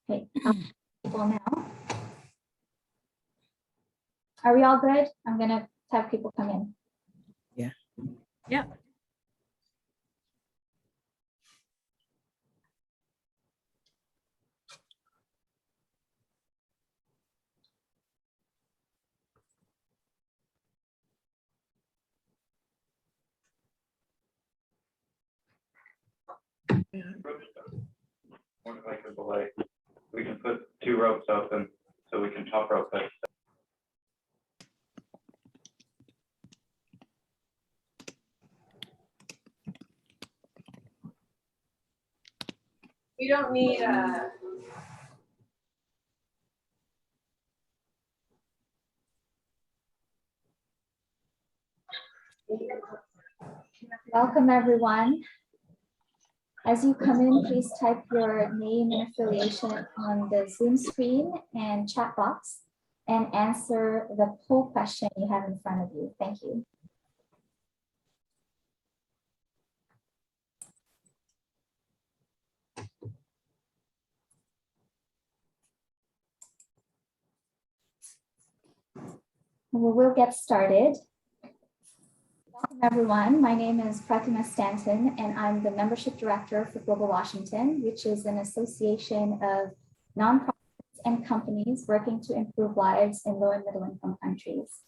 Okay, people now. Are we all good? I'm gonna have people come in. Yeah. Yeah. We can put 2 ropes open so we can top rope it. We don't need Welcome, everyone. As you come in, please type your name and affiliation on the Zoom screen and chat box and answer the poll question you have in front of you. Thank you. Well, we'll get started. Welcome, everyone. My name is Pratima Stanton, and I'm the Membership Director for Global Washington, which is an association of nonprofits and companies working to improve lives in low and middle income countries.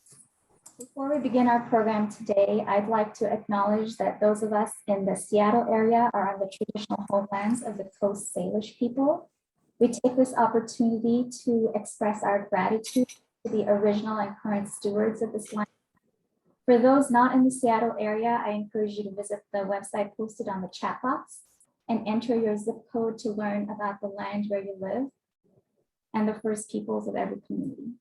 Before we begin our program today, I'd like to acknowledge that those of us in the Seattle area are on the traditional homelands of the Coast Salish people. We take this opportunity to express our gratitude to the original and current stewards of this land. For those not in the Seattle area, I encourage you to visit the website posted on the chat box and enter your zip code to learn about the land where you live and the first peoples of every community.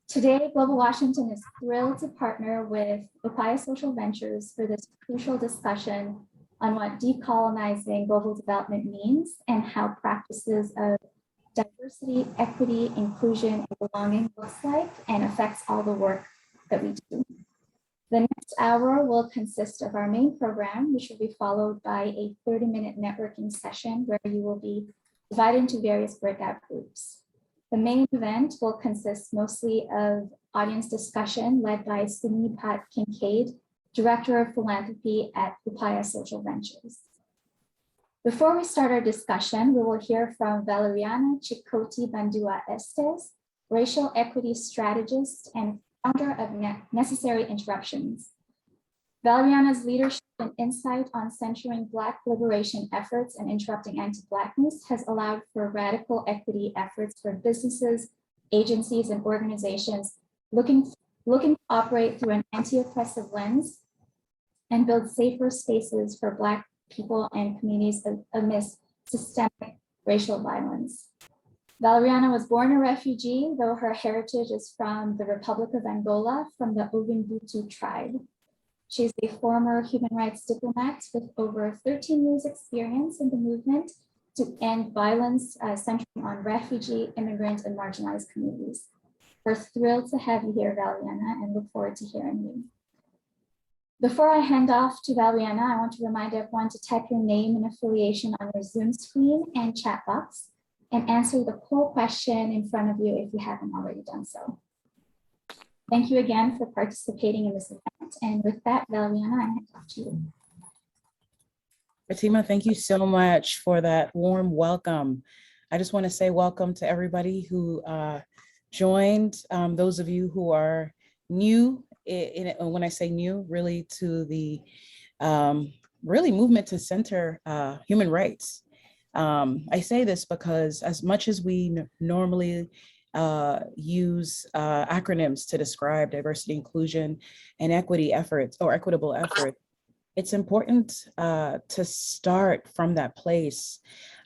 Today, Global Washington is thrilled to partner with Upaya Social Ventures for this crucial discussion on what decolonizing global development means and how practices of diversity, equity, inclusion, and belonging looks like and affects all the work that we do. The next hour will consist of our main program, which will be followed by a 30-minute networking session where you will be divided into various breakout groups. The main event will consist mostly of audience discussion led by Sunnipat Kincaid, Director of Philanthropy at Upaya Social Ventures. Before we start our discussion, we will hear from Valeriana Chikoti Bandua Estes, racial equity strategist and founder of Necessary Interruptions. Valeriana's leadership and insight on centering Black liberation efforts and interrupting anti-Blackness has allowed for radical equity efforts for businesses, agencies, and organizations looking to operate through an anti-oppressive lens and build safer spaces for Black people and communities amidst systemic racial violence. Valeriana was born a refugee, though her heritage is from the Republic of Angola, from the Ubuntu tribe. She's a former human rights diplomat with over 13 years experience in the movement to end violence centering on refugee, immigrant, and marginalized communities. We're thrilled to have you here, Valeriana, and look forward to hearing you. Before I hand off to Valeriana, I want to remind everyone to type your name and affiliation on your Zoom screen and chat box and answer the poll question in front of you if you haven't already done so. Thank you again for participating in this event. And with that, Valeriana, I hand off to you. Fatima, thank you so much for that warm welcome. I just want to say welcome to everybody who joined, those of you who are new, when I say new, really to the really movement to center human rights. I say this because as much as we normally use acronyms to describe diversity, inclusion, and equity efforts or equitable efforts, it's important to start from that place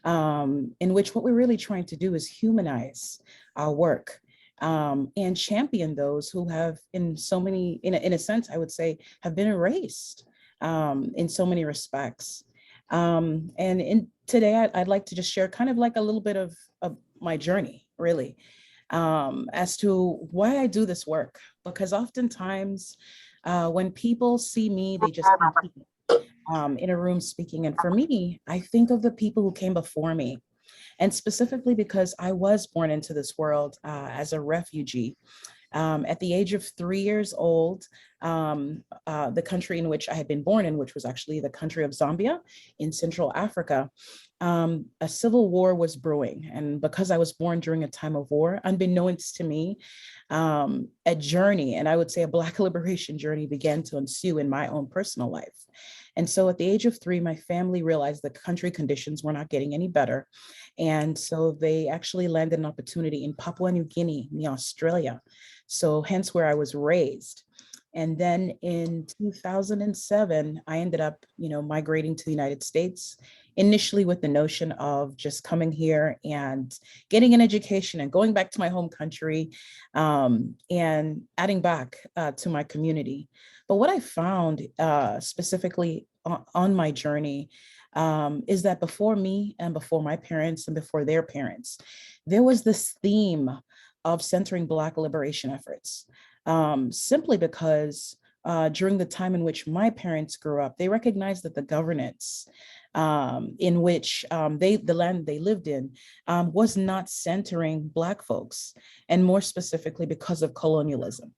in which what we're really trying to do is humanize our work and champion those who have in so many, in a sense, I would say, have been erased in so many respects. And today I'd like to just share kind of like a little bit of my journey, really, as to why I do this work. Because oftentimes when people see me, they just see me. in a room speaking. And for me, I think of the people who came before me. And specifically because I was born into this world as a refugee. At the age of 3 years old, the country in which I had been born in, which was actually the country of Zambia in Central Africa, a civil war was brewing. And because I was born during a time of war, unbeknownst to me, a journey, and I would say a Black liberation journey, began to ensue in my own personal life. And so at the age of 3, my family realized the country conditions were not getting any better. And so they actually landed an opportunity in Papua New Guinea, in Australia. So hence where I was raised. And then in 2007, I ended up, migrating to the United States, initially with the notion of just coming here and getting an education and going back to my home country, and adding back to my community. But what I found specifically on my journey is that before me and before my parents and before their parents, there was this theme of centering Black liberation efforts, simply because during the time in which my parents grew up, they recognized that the governance in which the land they lived in was not centering Black folks, and more specifically because of colonialism.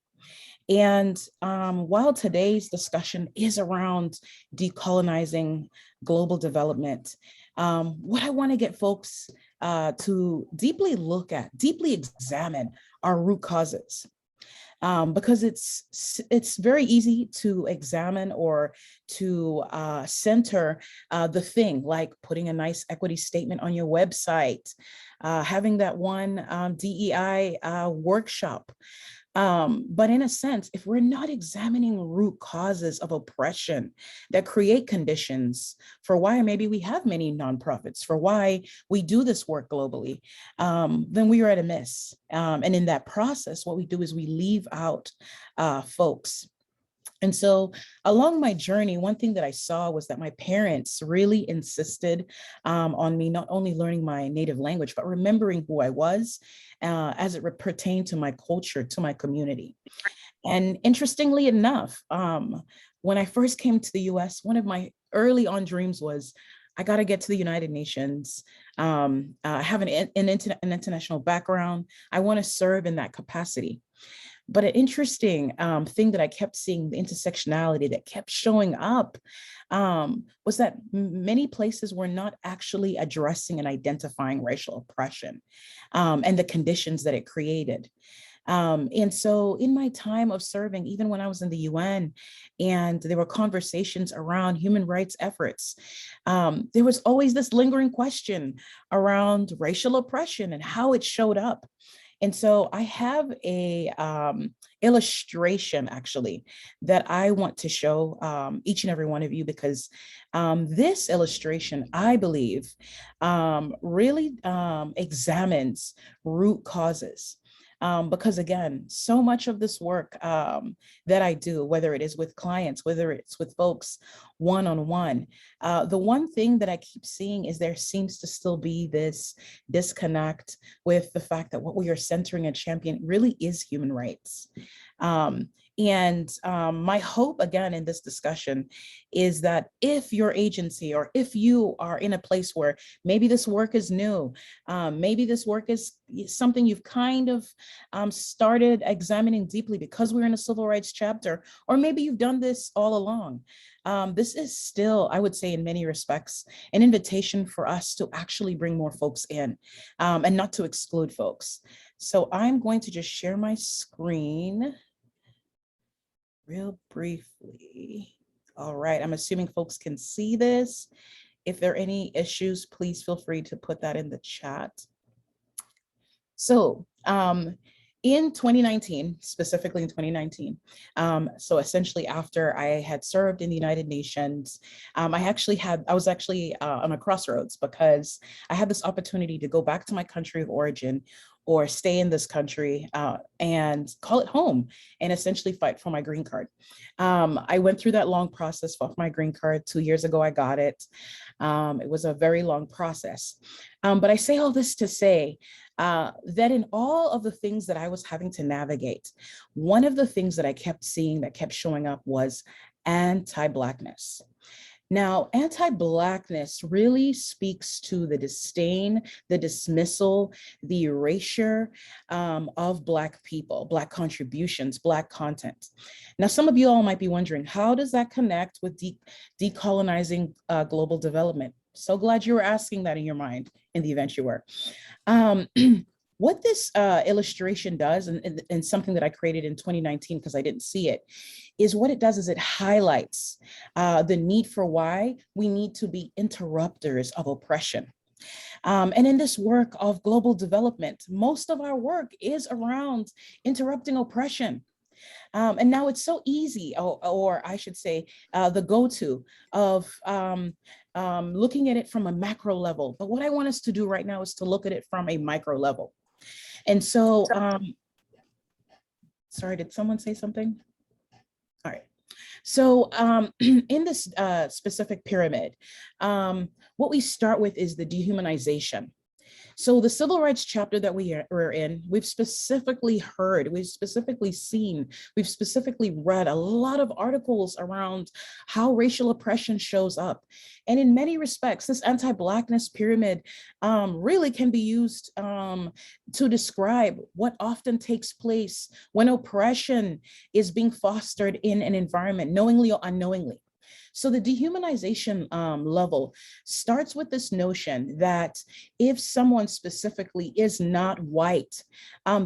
And while today's discussion is around decolonizing global development, what I want to get folks to deeply look at, deeply examine our root causes. Because it's very easy to examine or to center the thing, like putting a nice equity statement on your website, having that one DEI workshop. But in a sense, if we're not examining root causes of oppression that create conditions for why maybe we have many nonprofits, for why we do this work globally, then we are at a miss. And in that process, what we do is we leave out folks. And so along my journey, one thing that I saw was that my parents really insisted on me not only learning my native language, but remembering who I was as it pertained to my culture, to my community. And interestingly enough, when I first came to the US, one of my early on dreams was, I got to get to the United Nations. I have an international background. I want to serve in that capacity. But an interesting thing that I kept seeing, the intersectionality that kept showing up, was that many places were not actually addressing and identifying racial oppression and the conditions that it created. And so in my time of serving, even when I was in the UN and there were conversations around human rights efforts, there was always this lingering question around racial oppression and how it showed up. And so I have a illustration actually that I want to show each and every one of you, because this illustration, I believe, really examines root causes. Because again, so much of this work that I do, whether it is with clients, whether it's with folks one-on-one, the one thing that I keep seeing is there seems to still be this disconnect with the fact that what we are centering and championing really is human rights. And my hope, again, in this discussion is that if your agency, or if you are in a place where maybe this work is new, maybe this work is something you've kind of started examining deeply because we're in a civil rights chapter, or maybe you've done this all along. This is still, I would say, in many respects, an invitation for us to actually bring more folks in and not to exclude folks. So I'm going to just share my screen real briefly. All right, I'm assuming folks can see this. If there are any issues, please feel free to put that in the chat. So in 2019, specifically in 2019, so essentially after I had served in the United Nations, I was actually on a crossroads, because I had this opportunity to go back to my country of origin or stay in this country and call it home and essentially fight for my green card. I went through that long process for my green card. 2 years ago, I got it. It was a very long process. But I say all this to say that in all of the things that I was having to navigate, one of the things that I kept seeing that kept showing up was anti-Blackness. Now, anti-Blackness really speaks to the disdain, the dismissal, the erasure of Black people, Black contributions, Black content. Now, some of you all might be wondering, how does that connect with decolonizing global development? So glad you were asking that in your mind in the event you were. What this illustration does, and something that I created in 2019 because I didn't see it, is what it does is it highlights the need for why we need to be interrupters of oppression. And in this work of global development, most of our work is around interrupting oppression. And now it's so easy, or I should say, the go-to of looking at it from a macro level. But what I want us to do right now is to look at it from a micro level. And so, sorry, did someone say something? All right. So in this specific pyramid, what we start with is the dehumanization. So the civil rights chapter that we're in, we've specifically heard, we've specifically seen, we've specifically read a lot of articles around how racial oppression shows up. And in many respects, this anti-Blackness pyramid really can be used to describe what often takes place when oppression is being fostered in an environment, knowingly or unknowingly. So the dehumanization level starts with this notion that if someone specifically is not white,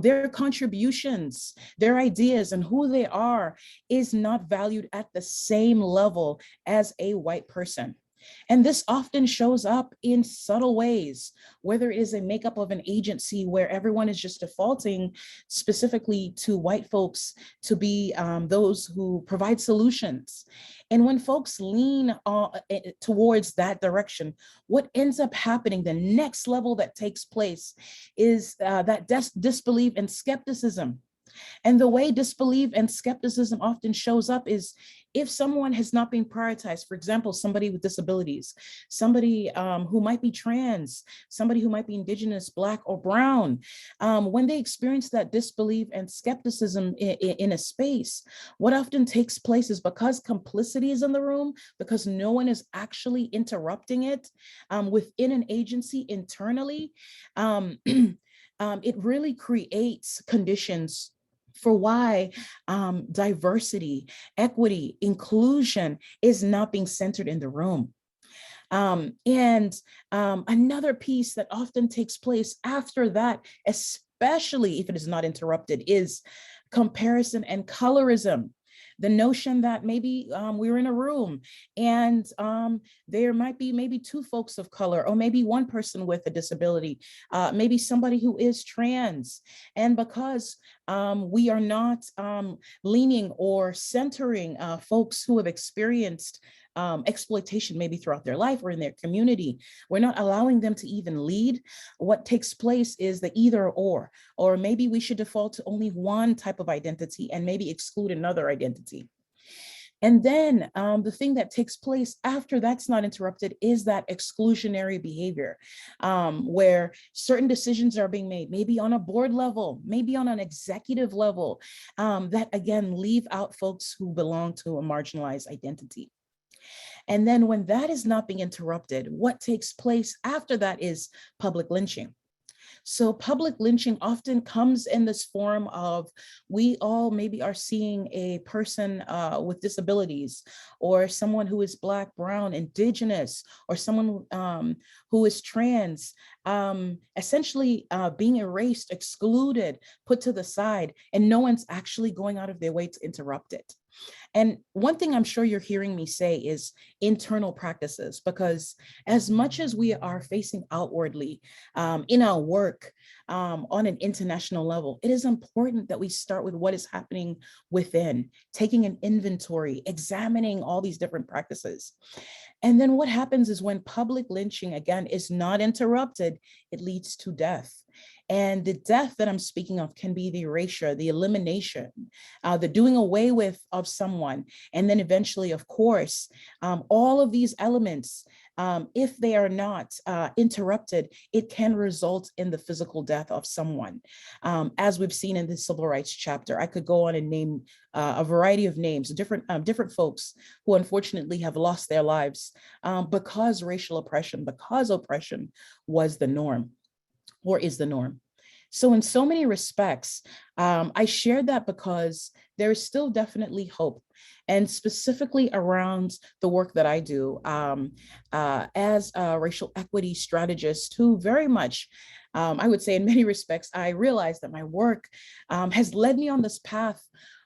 their contributions, their ideas, and who they are is not valued at the same level as a white person. And this often shows up in subtle ways, whether it is a makeup of an agency where everyone is just defaulting specifically to white folks to be those who provide solutions. And when folks lean towards that direction, what ends up happening, the next level that takes place is that disbelief and skepticism. And the way disbelief and skepticism often shows up is if someone has not been prioritized, for example, somebody with disabilities, somebody who might be trans, somebody who might be indigenous, Black or brown, when they experience that disbelief and skepticism in a space, what often takes place is because complicity is in the room, because no one is actually interrupting it within an agency internally, it really creates conditions for why diversity, equity, inclusion is not being centered in the room. Another piece that often takes place after that, especially if it is not interrupted, is comparison and colorism. The notion that maybe we're in a room and there might be maybe two folks of color, or maybe one person with a disability, maybe somebody who is trans. And because we are not leaning or centering folks who have experienced exploitation maybe throughout their life or in their community, we're not allowing them to even lead. What takes place is the either or maybe we should default to only one type of identity and maybe exclude another identity. And then the thing that takes place after that's not interrupted is that exclusionary behavior, where certain decisions are being made, maybe on a board level, maybe on an executive level, that again, leave out folks who belong to a marginalized identity. And then when that is not being interrupted, what takes place after that is public lynching. So public lynching often comes in this form of, we all maybe are seeing a person with disabilities, or someone who is Black, brown, indigenous, or someone who is trans, essentially being erased, excluded, put to the side, and no one's actually going out of their way to interrupt it. And one thing I'm sure you're hearing me say is internal practices, because as much as we are facing outwardly in our work on an international level, it is important that we start with what is happening within, taking an inventory, examining all these different practices. And then what happens is when public lynching, again, is not interrupted, it leads to death. And the death that I'm speaking of can be the erasure, the elimination, the doing away with of someone. And then eventually, of course, all of these elements, if they are not interrupted, it can result in the physical death of someone. As we've seen in the Civil Rights chapter, I could go on and name a variety of names, different folks who unfortunately have lost their lives because racial oppression, because oppression was the norm or is the norm. So in so many respects, I shared that because there is still definitely hope, and specifically around the work that I do as a racial equity strategist who very much, I would say in many respects, I realize that my work has led me on this path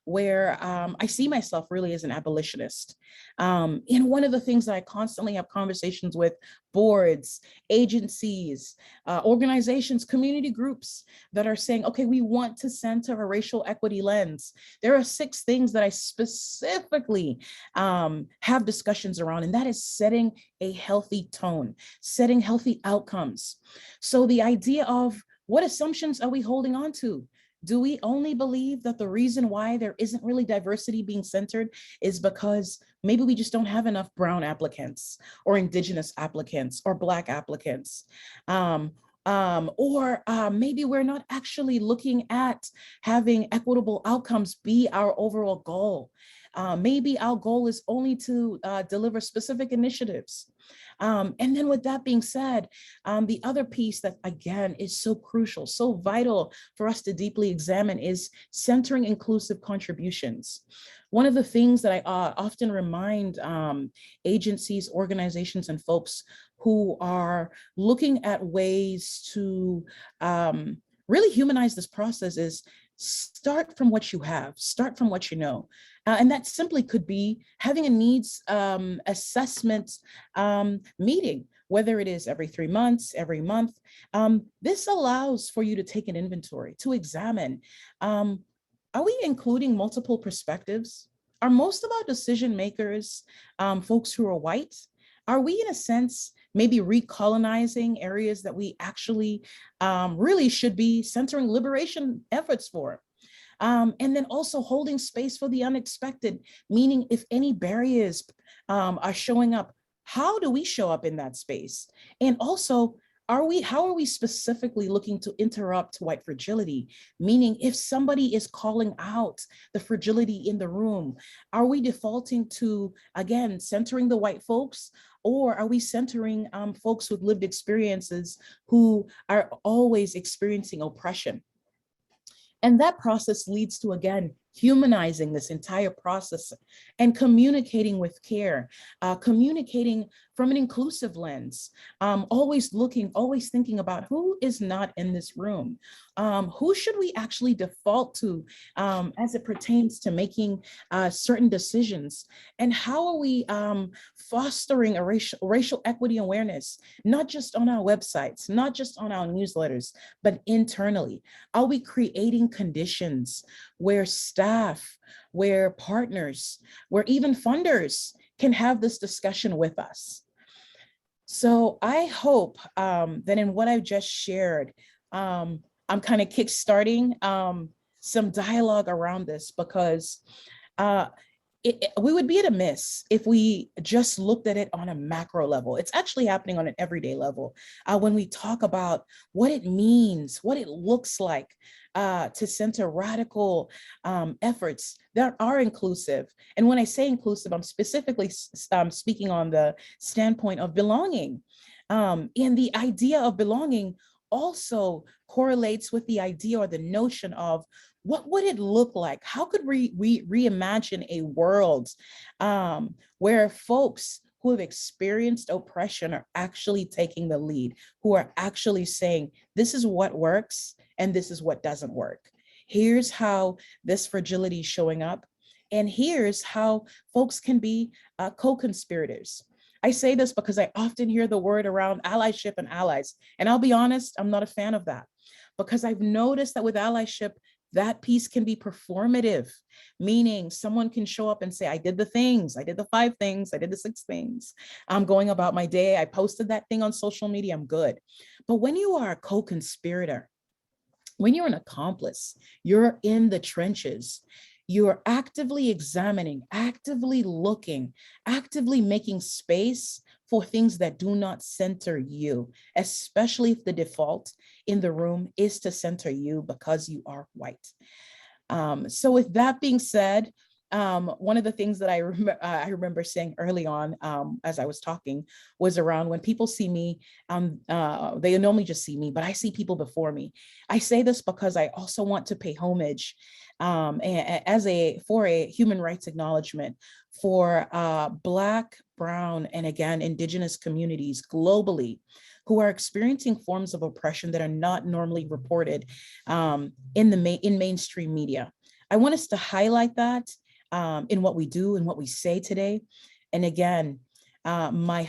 where I see myself really as an abolitionist. And one of the things that I constantly have conversations with boards, agencies, organizations, community groups that are saying, okay, we want to center a racial equity lens. There are 6 things that I specifically have discussions around, and that is setting a healthy tone, setting healthy outcomes. So the idea of what assumptions are we holding on to? Do we only believe that the reason why there isn't really diversity being centered is because maybe we just don't have enough brown applicants or indigenous applicants or Black applicants? Or maybe we're not actually looking at having equitable outcomes be our overall goal. Maybe our goal is only to deliver specific initiatives. And then with that being said, the other piece that again is so crucial, so vital for us to deeply examine is centering inclusive contributions. One of the things that I often remind agencies, organizations, and folks who are looking at ways to really humanize this process is start from what you have, start from what you know. And that simply could be having a needs assessment meeting, whether it is every 3 months, every month. This allows for you to take an inventory, to examine, are we including multiple perspectives? Are most of our decision makers folks who are white? Are we, in a sense, maybe recolonizing areas that we actually really should be centering liberation efforts for? And then also holding space for the unexpected, meaning if any barriers are showing up, how do we show up in that space? And also, how are we specifically looking to interrupt white fragility? Meaning if somebody is calling out the fragility in the room, are we defaulting to, again, centering the white folks? Or are we centering folks with lived experiences who are always experiencing oppression? And that process leads to, again, humanizing this entire process and communicating with care, communicating from an inclusive lens, always thinking about who is not in this room, who should we actually default to as it pertains to making certain decisions, and how are we fostering a racial equity awareness, not just on our websites, not just on our newsletters, but internally? Are we creating conditions where staff, where partners, where even funders can have this discussion with us? So I hope that in what I've just shared, I'm kind of kickstarting some dialogue around this, because we would be at a miss if we just looked at it on a macro level. It's actually happening on an everyday level. When we talk about what it means, what it looks like to center radical efforts that are inclusive. And when I say inclusive, I'm specifically speaking on the standpoint of belonging. And the idea of belonging also correlates with the idea or the notion of what would it look like? How could we reimagine a world where folks who have experienced oppression are actually taking the lead, who are actually saying, this is what works and this is what doesn't work. Here's how this fragility is showing up, and here's how folks can be co-conspirators. I say this because I often hear the word around allyship and allies, and I'll be honest, I'm not a fan of that, because I've noticed that with allyship, that piece can be performative, meaning someone can show up and say, I did the things, I did the 5 things, I did the 6 things, I'm going about my day, I posted that thing on social media, I'm good. But when you are a co-conspirator, when you're an accomplice, you're in the trenches. You're actively examining, actively looking, actively making space for things that do not center you, especially if the default in the room is to center you because you are white. So with that being said, one of the things that I remember saying early on as I was talking was around when people see me, they normally just see me, but I see people before me. I say this because I also want to pay homage for a human rights acknowledgement for Black, Brown, and again, Indigenous communities globally who are experiencing forms of oppression that are not normally reported in mainstream media. I want us to highlight that in what we do and what we say today. And again, my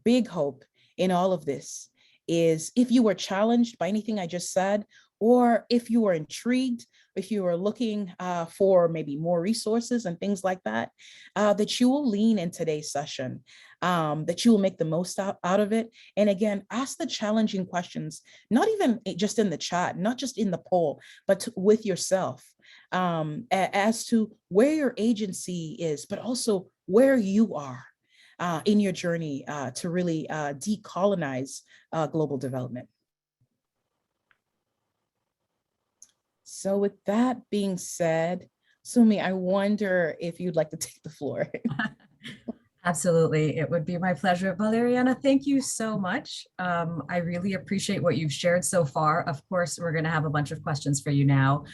big hope in all of this is if you were challenged by anything I just said, or if you were intrigued, if you are looking for maybe more resources and things like that, that you will lean in today's session, that you will make the most out of it. And again, ask the challenging questions, not even just in the chat, not just in the poll, but with yourself as to where your agency is, but also where you are in your journey to really decolonize global development. So with that being said, Sumi, I wonder if you'd like to take the floor. Absolutely. It would be my pleasure. Valeriana, thank you so much. I really appreciate what you've shared so far. Of course, we're going to have a bunch of questions for you now.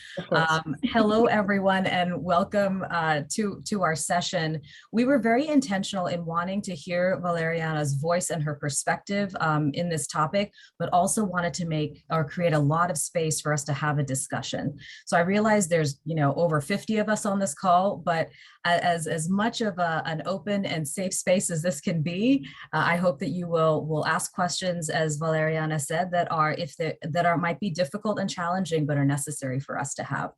Hello, everyone, and welcome to our session. We were very intentional in wanting to hear Valeriana's voice and her perspective in this topic, but also wanted to make or create a lot of space for us to have a discussion. So I realize there's, over 50 of us on this call, but as much of an open and safe space as this can be, I hope that you will ask questions, as Valeriana said, that might be difficult and challenging, but are necessary for us to have.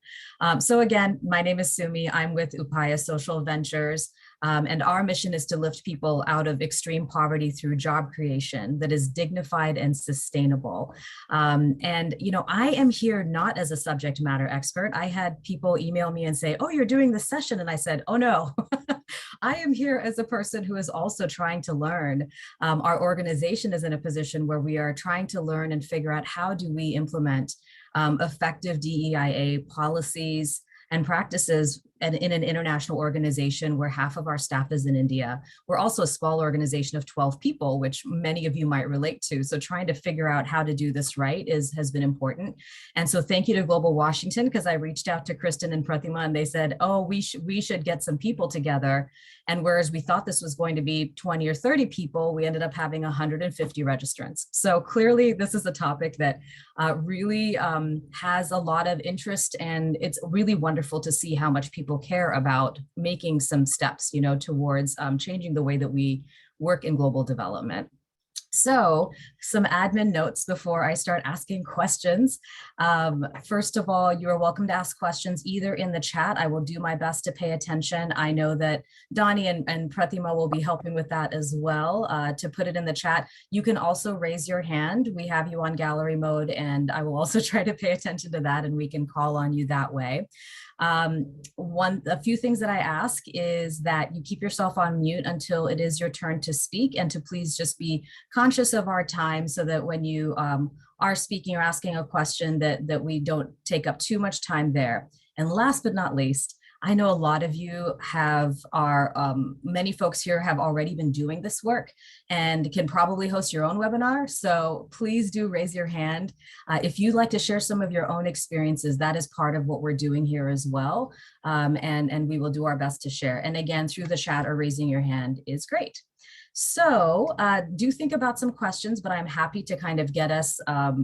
So again, my name is Sumi. I'm with Upaya Social Ventures. And our mission is to lift people out of extreme poverty through job creation that is dignified and sustainable. And, I am here not as a subject matter expert. I had people email me and say, oh, you're doing this session. And I said, oh, no, I am here as a person who is also trying to learn. Our organization is in a position where we are trying to learn and figure out how do we implement effective DEIA policies and practices in an international organization where half of our staff is in India. We're also a small organization of 12 people, which many of you might relate to. So trying to figure out how to do this right has been important. And so thank you to Global Washington, because I reached out to Kristen and Pratima and they said, oh, we should get some people together. And whereas we thought this was going to be 20 or 30 people, we ended up having 150 registrants. So clearly this is a topic that really has a lot of interest, and it's really wonderful to see how much people care about making some steps, towards changing the way that we work in global development. So some admin notes before I start asking questions. First of all, you are welcome to ask questions either in the chat. I will do my best to pay attention. I know that Donnie and Pratima will be helping with that as well, to put it in the chat. You can also raise your hand. We have you on gallery mode, and I will also try to pay attention to that, and we can call on you that way. A few things that I ask is that you keep yourself on mute until it is your turn to speak, and to please just be conscious of our time so that when you are speaking or asking a question that we don't take up too much time there. And last but not least, I know a lot of you many folks here have already been doing this work and can probably host your own webinar. So please do raise your hand. If you'd like to share some of your own experiences, that is part of what we're doing here as well. And we will do our best to share. And again, through the chat or raising your hand is great. So do think about some questions, but I'm happy to kind of get us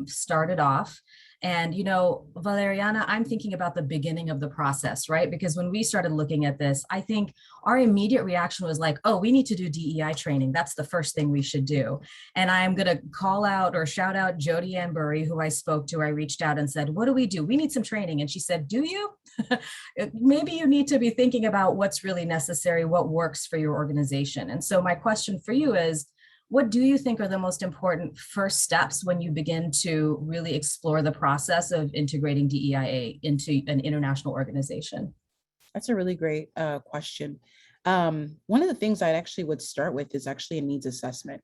started off. And, Valeriana, I'm thinking about the beginning of the process, right? Because when we started looking at this, I think our immediate reaction was like, oh, we need to do DEI training. That's the first thing we should do. And I'm going to call out or shout out Jody Anbury, who I spoke to. I reached out and said, what do? We need some training. And she said, do you? Maybe you need to be thinking about what's really necessary, what works for your organization. And so my question for you is, what do you think are the most important first steps when you begin to really explore the process of integrating DEIA into an international organization? That's a really great question. One of the things I actually would start with is actually a needs assessment.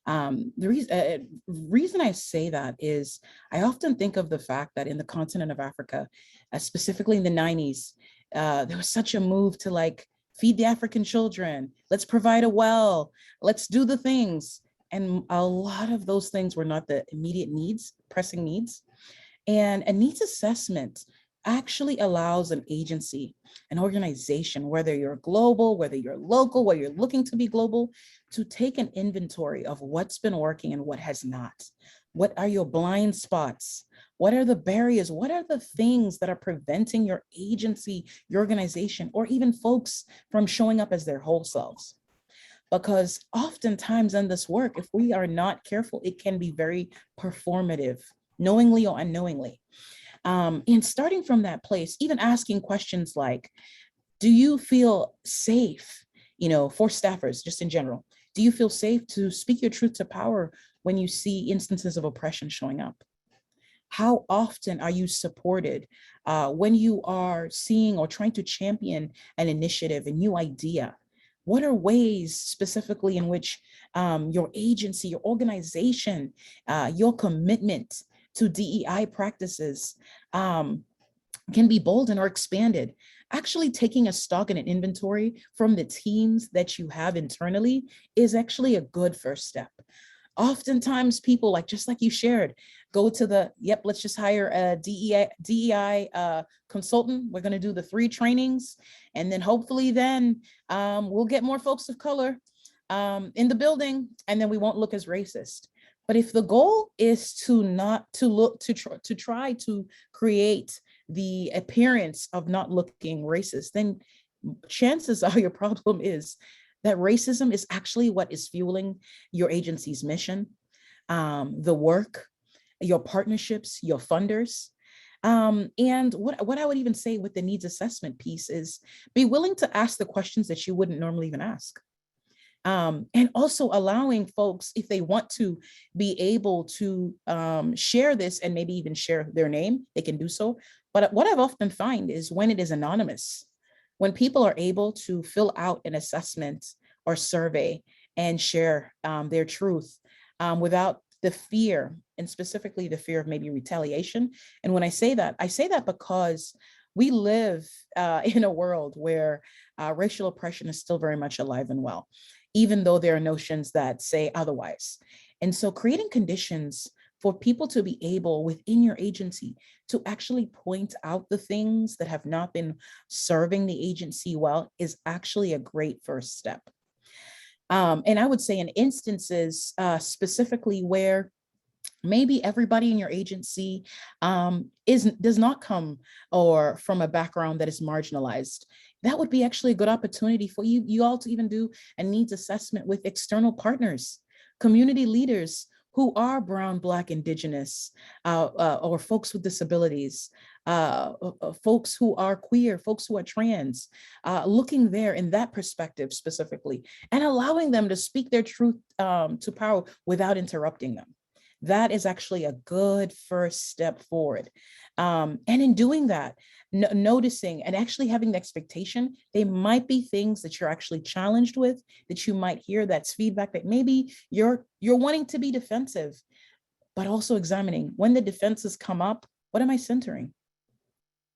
The reason I say that is I often think of the fact that in the continent of Africa, specifically in the 90s, there was such a move to like feed the African children, let's provide a well, let's do the things. And a lot of those things were not the immediate needs, pressing needs. And a needs assessment actually allows an agency, an organization, whether you're global, whether you're local, whether you're looking to be global, to take an inventory of what's been working and what has not. What are your blind spots? What are the barriers? What are the things that are preventing your agency, your organization, or even folks from showing up as their whole selves? Because oftentimes in this work, if we are not careful, it can be very performative, knowingly or unknowingly. And starting from that place, even asking questions like, do you feel safe, for staffers, just in general, do you feel safe to speak your truth to power when you see instances of oppression showing up? How often are you supported when you are seeing or trying to champion an initiative, a new idea? What are ways specifically in which your agency, your organization, your commitment to DEI practices can be boldened or expanded? Actually taking a stock and an inventory from the teams that you have internally is actually a good first step. Oftentimes people, just like you shared, go to let's just hire a DEI consultant. We're going to do the 3 trainings. And then hopefully then we'll get more folks of color in the building, and then we won't look as racist. But if the goal is to try to create the appearance of not looking racist, then chances are your problem is that racism is actually what is fueling your agency's mission, the work, your partnerships, your funders. And what I would even say with the needs assessment piece is be willing to ask the questions that you wouldn't normally even ask. And also allowing folks, if they want to, be able to share this and maybe even share their name, they can do so. But what I've often find is when it is anonymous, when people are able to fill out an assessment or survey and share their truth without the fear, and specifically the fear of maybe retaliation. And when I say that because we live in a world where racial oppression is still very much alive and well, even though there are notions that say otherwise. And so creating conditions for people to be able within your agency to actually point out the things that have not been serving the agency well is actually a great first step. And I would say in instances specifically where maybe everybody in your agency does not come or from a background that is marginalized, that would be actually a good opportunity for you all to even do a needs assessment with external partners, community leaders who are Brown, Black, Indigenous, or folks with disabilities, folks who are queer, folks who are trans, looking there in that perspective specifically, and allowing them to speak their truth to power without interrupting them. That is actually a good first step forward. And in doing that, noticing and actually having the expectation, they might be things that you're actually challenged with, that you might hear that's feedback that maybe you're wanting to be defensive, but also examining when the defenses come up, what am I centering?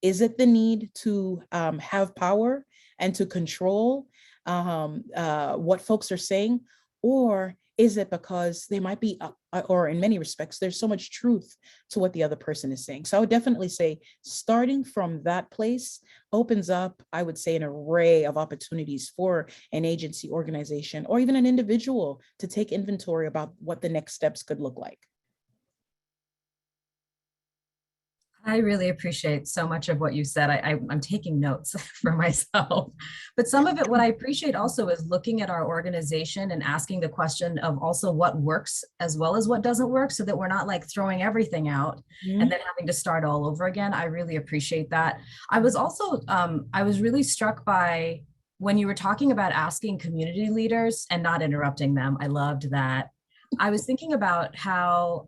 Is it the need to have power and to control what folks are saying? Or is it because they might be, or in many respects, there's so much truth to what the other person is saying? So I would definitely say starting from that place opens up, I would say, an array of opportunities for an agency, organization, or even an individual to take inventory about what the next steps could look like. I really appreciate so much of what you said. I'm taking notes for myself, but some of it, what I appreciate also is looking at our organization and asking the question of also what works as well as what doesn't work, so that we're not like throwing everything out and then having to start all over again. I really appreciate that. I was also, I was really struck by when you were talking about asking community leaders and not interrupting them, I loved that. I was thinking about how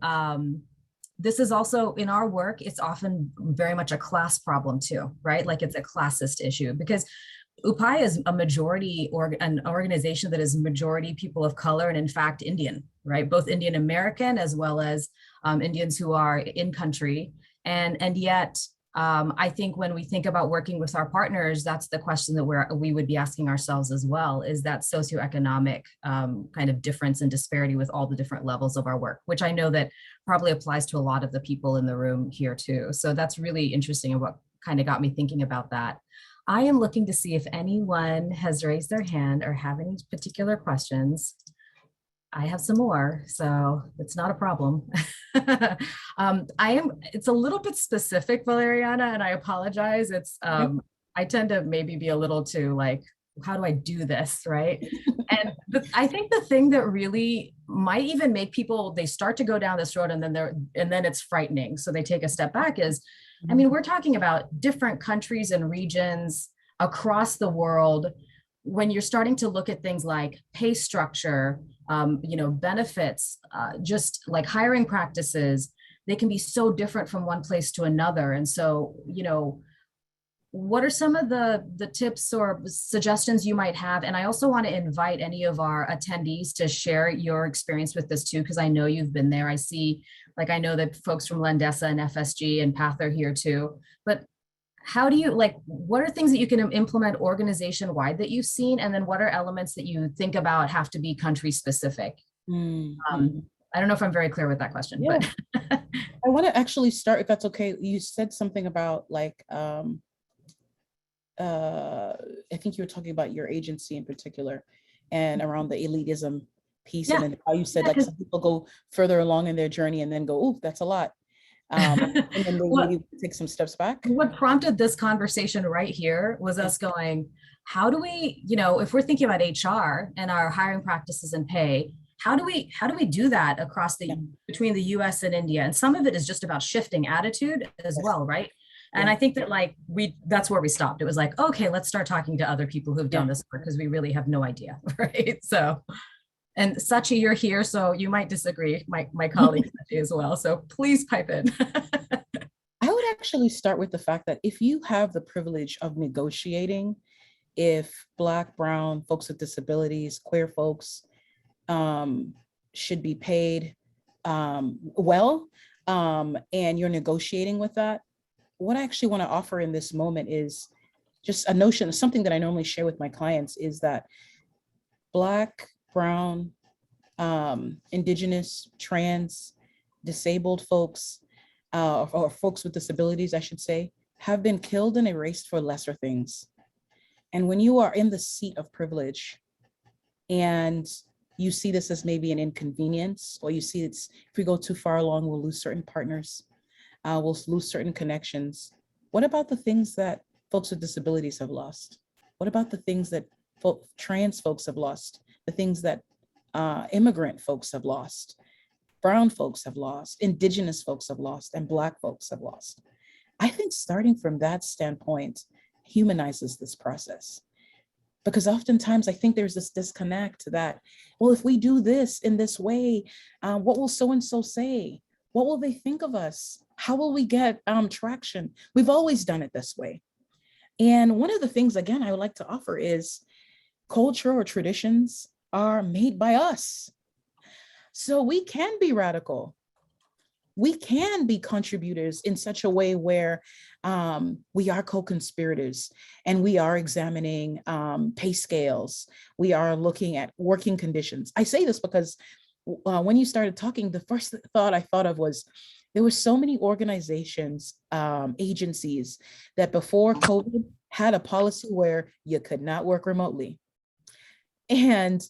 this is also in our work, it's often very much a class problem too, right? Like it's a classist issue because Upaya is a majority an organization that is majority people of color and in fact Indian, right? Both Indian American as well as Indians who are in country. And yet I think when we think about working with our partners, that's the question that we would be asking ourselves as well, is that socioeconomic kind of difference and disparity with all the different levels of our work, which I know that probably applies to a lot of the people in the room here too. So that's really interesting and what kind of got me thinking about that. I am looking to see if anyone has raised their hand or have any particular questions. I have some more, so it's not a problem. It's a little bit specific, Valeriana, and I apologize. I tend to maybe be a little too like, how do I do this, right? And I think the thing that really might even make people, they start to go down this road and then it's frightening. So they take a step back is, I mean, we're talking about different countries and regions across the world. When you're starting to look at things like pay structure, benefits, just like hiring practices, they can be so different from one place to another. And so, what are some of the tips or suggestions you might have? And I also want to invite any of our attendees to share your experience with this too, because I know you've been there. I know that folks from Landesa and FSG and PATH are here too, but how do you, what are things that you can implement organization-wide that you've seen? And then what are elements that you think about have to be country specific? Mm-hmm. I don't know if I'm very clear with that question, yeah. but. I want to actually start, if that's okay. You said something about I think you were talking about your agency in particular and around the elitism piece, and then how you said some people go further along in their journey and then go, oh, that's a lot. And then they maybe take some steps back. What prompted this conversation right here was us going, how do we, if we're thinking about HR and our hiring practices and pay, how do we do that across between the US and India? And some of it is just about shifting attitude as well, right? And I think that that's where we stopped. It was like, okay, let's start talking to other people who've done this work because we really have no idea, right? So, and Sachi, you're here, so you might disagree, my colleague Sachi as well. So please pipe in. I would actually start with the fact that if you have the privilege of negotiating, if Black, Brown, folks with disabilities, queer folks should be paid well, and you're negotiating with that, what I actually want to offer in this moment is just a notion, something that I normally share with my clients is that Black, Brown, Indigenous, trans, disabled folks, or folks with disabilities, I should say, have been killed and erased for lesser things. And when you are in the seat of privilege and you see this as maybe an inconvenience, or you see if we go too far along, we'll lose certain partners. We'll lose certain connections. What about the things that folks with disabilities have lost? What about the things that trans folks have lost? The things that immigrant folks have lost, Brown folks have lost, Indigenous folks have lost, and Black folks have lost. I think starting from that standpoint humanizes this process. Because oftentimes I think there's this disconnect that, well, if we do this in this way, what will so-and-so say? What will they think of us? How will we get traction? We've always done it this way. And one of the things, again, I would like to offer is culture or traditions are made by us. So we can be radical. We can be contributors in such a way where we are co-conspirators and we are examining pay scales. We are looking at working conditions. I say this because when you started talking, the first thought I thought of was there were so many organizations, agencies that before COVID had a policy where you could not work remotely. And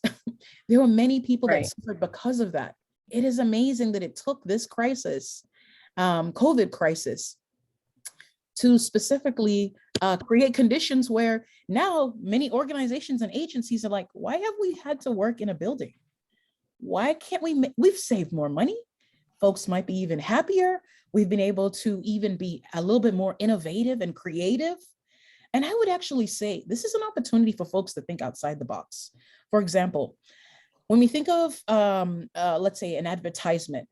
there were many people that suffered because of that. It is amazing that it took this crisis, COVID crisis, to specifically create conditions where now many organizations and agencies are like, why have we had to work in a building? Why can't we've saved more money. Folks might be even happier. We've been able to even be a little bit more innovative and creative. And I would actually say this is an opportunity for folks to think outside the box. For example, when we think of, let's say, an advertisement,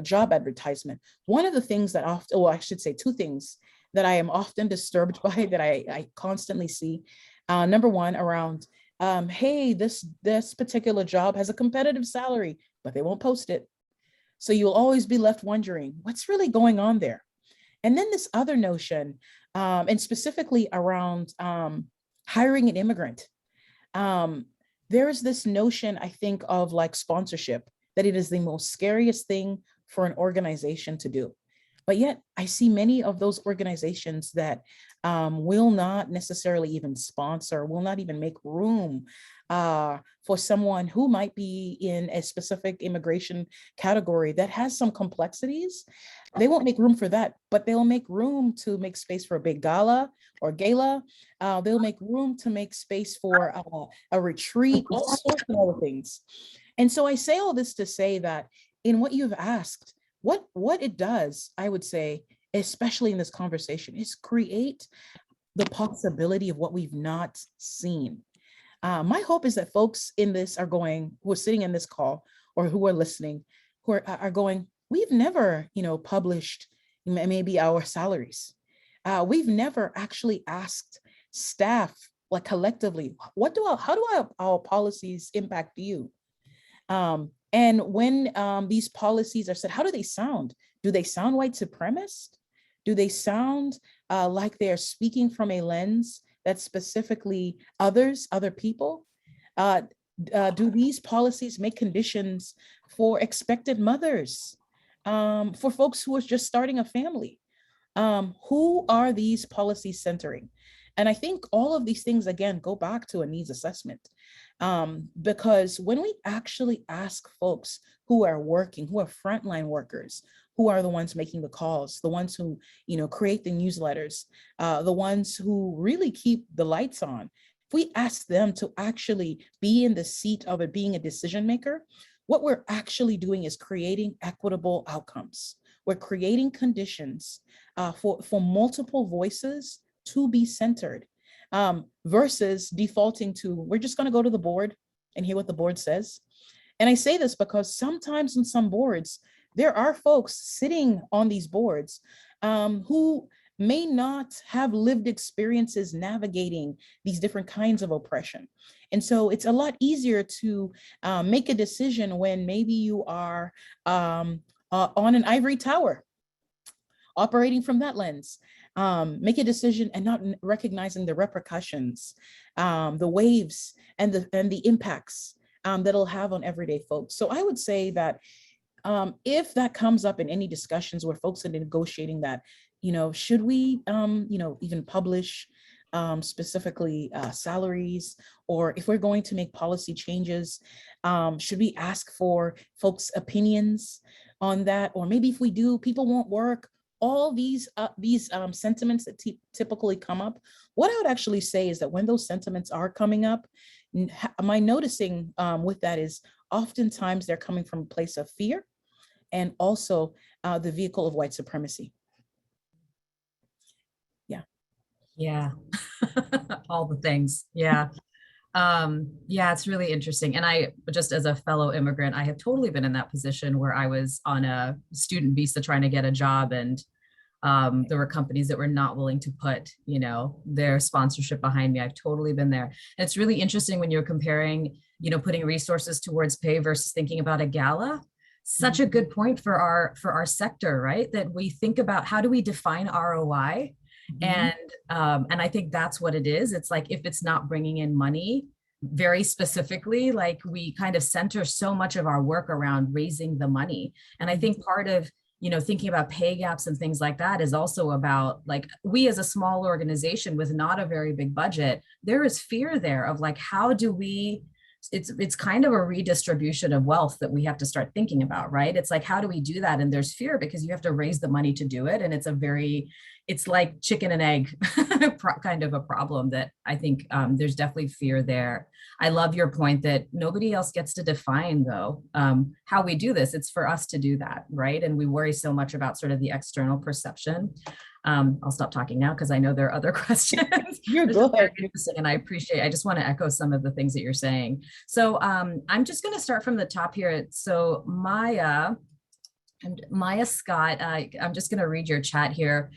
job advertisement, one of the things that often, well, I should say two things that I am often disturbed by, that I constantly see. Number one, around, hey, this particular job has a competitive salary, but they won't post it. So you'll always be left wondering, what's really going on there? And then this other notion, and specifically around hiring an immigrant. There is this notion, I think, of like sponsorship, that it is the most scariest thing for an organization to do. But yet I see many of those organizations that will not necessarily even sponsor, will not even make room for someone who might be in a specific immigration category that has some complexities. They won't make room for that, but they'll make room to make space for a big gala or gala. They'll make room to make space for a retreat, all sorts of other things. And so I say all this to say that in what you've asked, what it does, I would say, especially in this conversation, is create the possibility of what we've not seen. My hope is that folks in this who are sitting in this call or who are listening, who are going, we've never, published maybe our salaries. We've never actually asked staff, like collectively, how do our policies impact you? And when these policies are said, how do they sound? Do they sound white supremacist? Do they sound like they're speaking from a lens that's specifically other people? Do these policies make conditions for expected mothers, for folks who are just starting a family? Who are these policies centering? And I think all of these things, again, go back to a needs assessment. Because when we actually ask folks who are working, who are frontline workers, who are the ones making the calls, the ones who, create the newsletters, the ones who really keep the lights on, if we ask them to actually be in the seat of it being a decision maker, what we're actually doing is creating equitable outcomes. We're creating conditions for multiple voices to be centered. Versus defaulting to, we're just going to go to the board and hear what the board says. And I say this because sometimes in some boards, there are folks sitting on these boards who may not have lived experiences navigating these different kinds of oppression. And so it's a lot easier to make a decision when maybe you are on an ivory tower, operating from that lens. Make a decision and not recognizing the repercussions, the waves, and the impacts that it'll have on everyday folks. So I would say that if that comes up in any discussions where folks are negotiating that, should we, even publish specifically salaries, or if we're going to make policy changes, should we ask for folks' opinions on that? Or maybe if we do, people won't work. All these sentiments that typically come up, what I would actually say is that when those sentiments are coming up, my noticing with that is oftentimes they're coming from a place of fear and also the vehicle of white supremacy. Yeah. Yeah, all the things. Yeah. Yeah, it's really interesting. And I, just as a fellow immigrant, I have totally been in that position where I was on a student visa trying to get a job, and there were companies that were not willing to put, their sponsorship behind me. I've totally been there. And it's really interesting when you're comparing, putting resources towards pay versus thinking about a gala. Such a good point for our sector, right? That we think about, how do we define ROI? And I think that's what it is. It's like, if it's not bringing in money, very specifically, like we kind of center so much of our work around raising the money. And I think part of, thinking about pay gaps and things like that is also about, like, we as a small organization with not a very big budget, there is fear there of like, how do we, it's kind of a redistribution of wealth that we have to start thinking about, right? It's like, how do we do that? And there's fear because you have to raise the money to do it. And it's like chicken and egg kind of a problem that I think there's definitely fear there. I love your point that nobody else gets to define, though, how we do this. It's for us to do that, right? And we worry so much about sort of the external perception. I'll stop talking now because I know there are other questions. You're This is very good. interesting, and I just want to echo some of the things that you're saying. So I'm just going to start from the top here. So Maya Scott, I'm just going to read your chat here.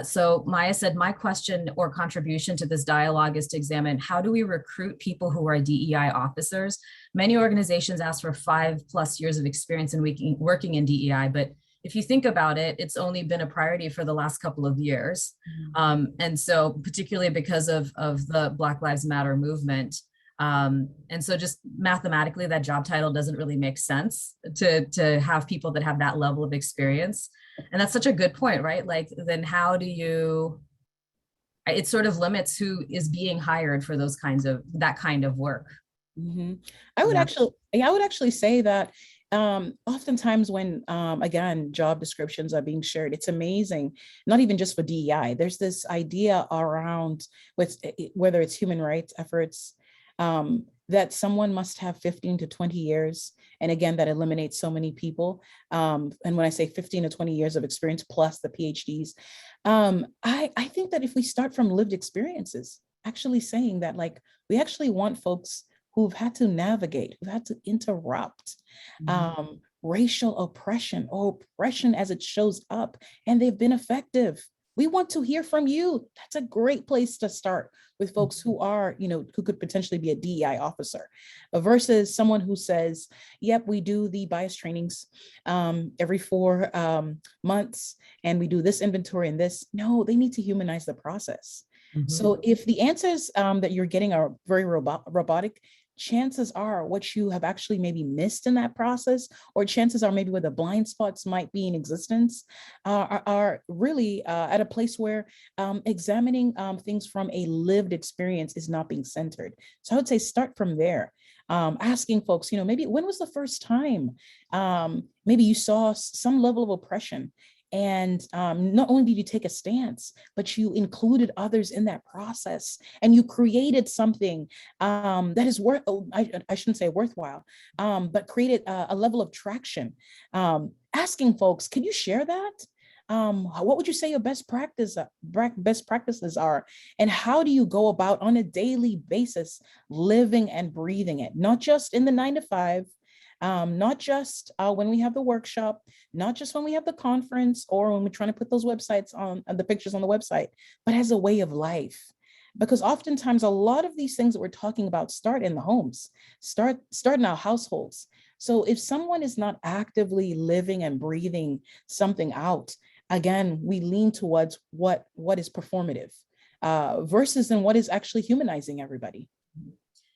So Maya said, my question or contribution to this dialogue is to examine how do we recruit people who are DEI officers? Many organizations ask for 5+ years of experience in working in DEI, but if you think about it, it's only been a priority for the last couple of years. And so particularly because of the Black Lives Matter movement. And so just mathematically, that job title doesn't really make sense to have people that have that level of experience. And that's such a good point, right? Like, then how do you, it sort of limits who is being hired for that kind of work. I would actually say that oftentimes when, again, job descriptions are being shared, it's amazing, not even just for DEI. There's this idea around whether it's human rights efforts, that someone must have 15 to 20 years. And again, that eliminates so many people. And when I say 15 to 20 years of experience plus the PhDs, I think that if we start from lived experiences, actually saying that, like, we actually want folks who've had to navigate, who've had to interrupt racial oppression or oppression as it shows up, and they've been effective. We want to hear from you. That's a great place to start with folks who are, who could potentially be a DEI officer versus someone who says, yep, we do the bias trainings every 4 months and we do this inventory and this. No, they need to humanize the process. So if the answers that you're getting are very robotic, chances are what you have actually maybe missed in that process, or chances are maybe where the blind spots might be in existence, are really at a place where examining things from a lived experience is not being centered. So I would say start from there. Asking folks, maybe when was the first time maybe you saw some level of oppression? And not only did you take a stance, but you included others in that process, and you created something that is I shouldn't say worthwhile, but created a level of traction. Asking folks, can you share that? What would you say your best practices are? And how do you go about on a daily basis living and breathing it? Not just in the 9 to 5, not just when we have the workshop, not just when we have the conference or when we're trying to put those websites on the pictures on the website, but as a way of life. Because oftentimes a lot of these things that we're talking about start in the homes, start in our households. So if someone is not actively living and breathing something out, again, we lean towards what is performative versus then what is actually humanizing everybody.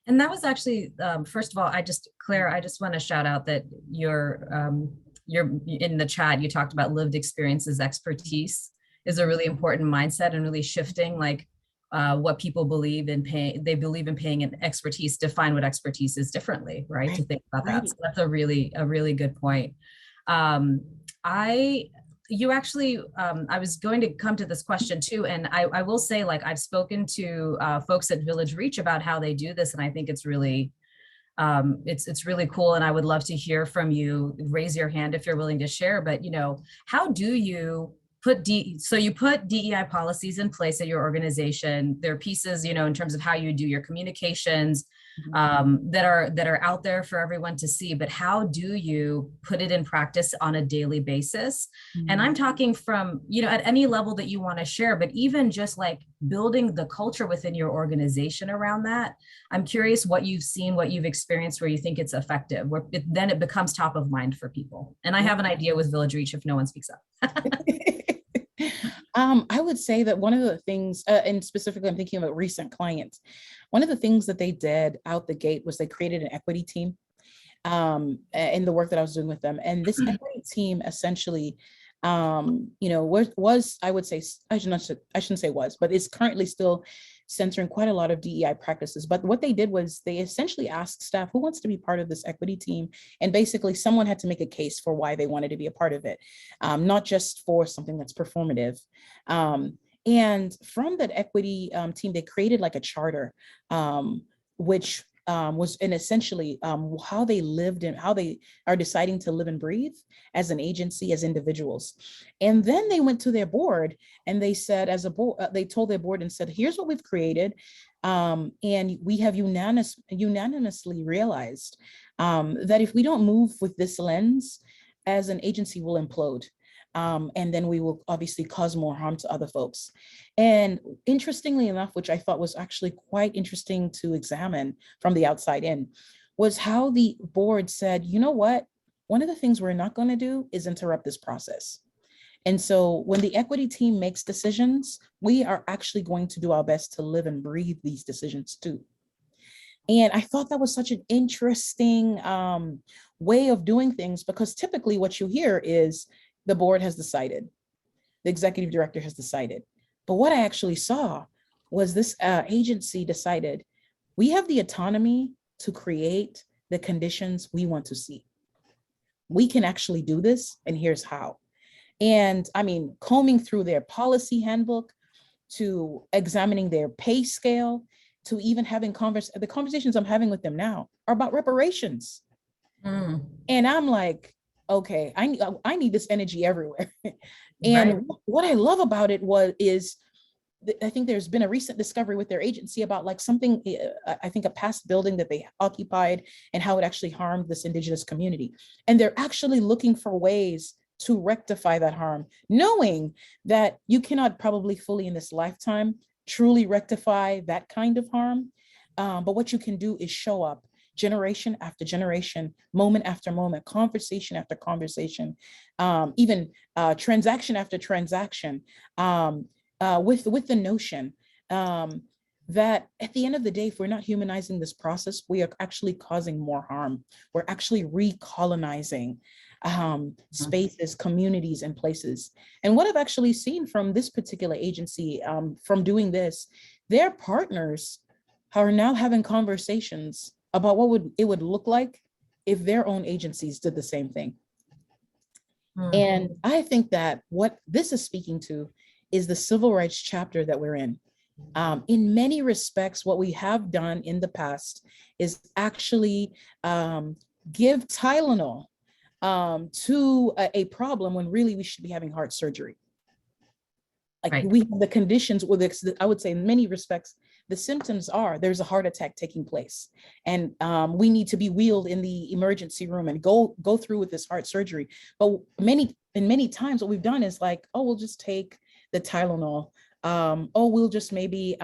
And that was actually, first of all, Claire, I just want to shout out that you're in the chat, you talked about lived experiences, expertise is a really important mindset, and really shifting like what people believe in paying. They believe in paying an expertise, define what expertise is differently, right? To think about that. So that's a really good point. I was going to come to this question too, and I will say, like, I've spoken to folks at Village Reach about how they do this, and I think it's really cool, and I would love to hear from you. Raise your hand if you're willing to share. But how do you put you put DEI policies in place at your organization? There are pieces, in terms of how you do your communications that are out there for everyone to see, but how do you put it in practice on a daily basis? And I'm talking from, at any level that you want to share, but even just like building the culture within your organization around that. I'm curious what you've seen, what you've experienced, where you think it's effective, then it becomes top of mind for people. And I have an idea with Village Reach if no one speaks up. I would say that one of the things, and specifically I'm thinking about recent clients, one of the things that they did out the gate was they created an equity team in the work that I was doing with them. And this equity team essentially, was, I would say, I shouldn't say was, but it's currently still centering quite a lot of DEI practices. But what they did was they essentially asked staff, who wants to be part of this equity team? And basically someone had to make a case for why they wanted to be a part of it, not just for something that's performative. And from that equity team, they created like a charter, which was and essentially how they lived and how they are deciding to live and breathe as an agency, as individuals. And then they went to their board and they said, as a board, they told their board and said, here's what we've created. And we have unanimously realized that if we don't move with this lens, as an agency will implode. And then we will obviously cause more harm to other folks. And interestingly enough, which I thought was actually quite interesting to examine from the outside in, was how the board said, you know what, one of the things we're not going to do is interrupt this process. And so when the equity team makes decisions, we are actually going to do our best to live and breathe these decisions too. And I thought that was such an interesting way of doing things, because typically what you hear is the board has decided, the executive director has decided. But what I actually saw was this agency decided we have the autonomy to create the conditions we want to see. We can actually do this, and here's how. And I mean, combing through their policy handbook, to examining their pay scale, to even having the conversations I'm having with them now are about reparations. And I'm like, okay, I need this energy everywhere. And right. What I love about it is I think there's been a recent discovery with their agency about like something, I think a past building that they occupied and how it actually harmed this Indigenous community. And they're actually looking for ways to rectify that harm, knowing that you cannot probably fully in this lifetime truly rectify that kind of harm. But what you can do is show up generation after generation, moment after moment, conversation after conversation, even transaction after transaction, with the notion that at the end of the day, if we're not humanizing this process, we are actually causing more harm. We're actually recolonizing spaces, communities, and places. And what I've actually seen from this particular agency, from doing this, their partners are now having conversations about what it would look like if their own agencies did the same thing. And I think that what this is speaking to is the civil rights chapter that we're in. In many respects, what we have done in the past is actually give Tylenol to a problem when really we should be having heart surgery. Like right. We have the conditions, I would say in many respects, the symptoms are there's a heart attack taking place, and we need to be wheeled in the emergency room and go through with this heart surgery. But many times what we've done is like, oh, we'll just take the Tylenol. Oh, we'll just maybe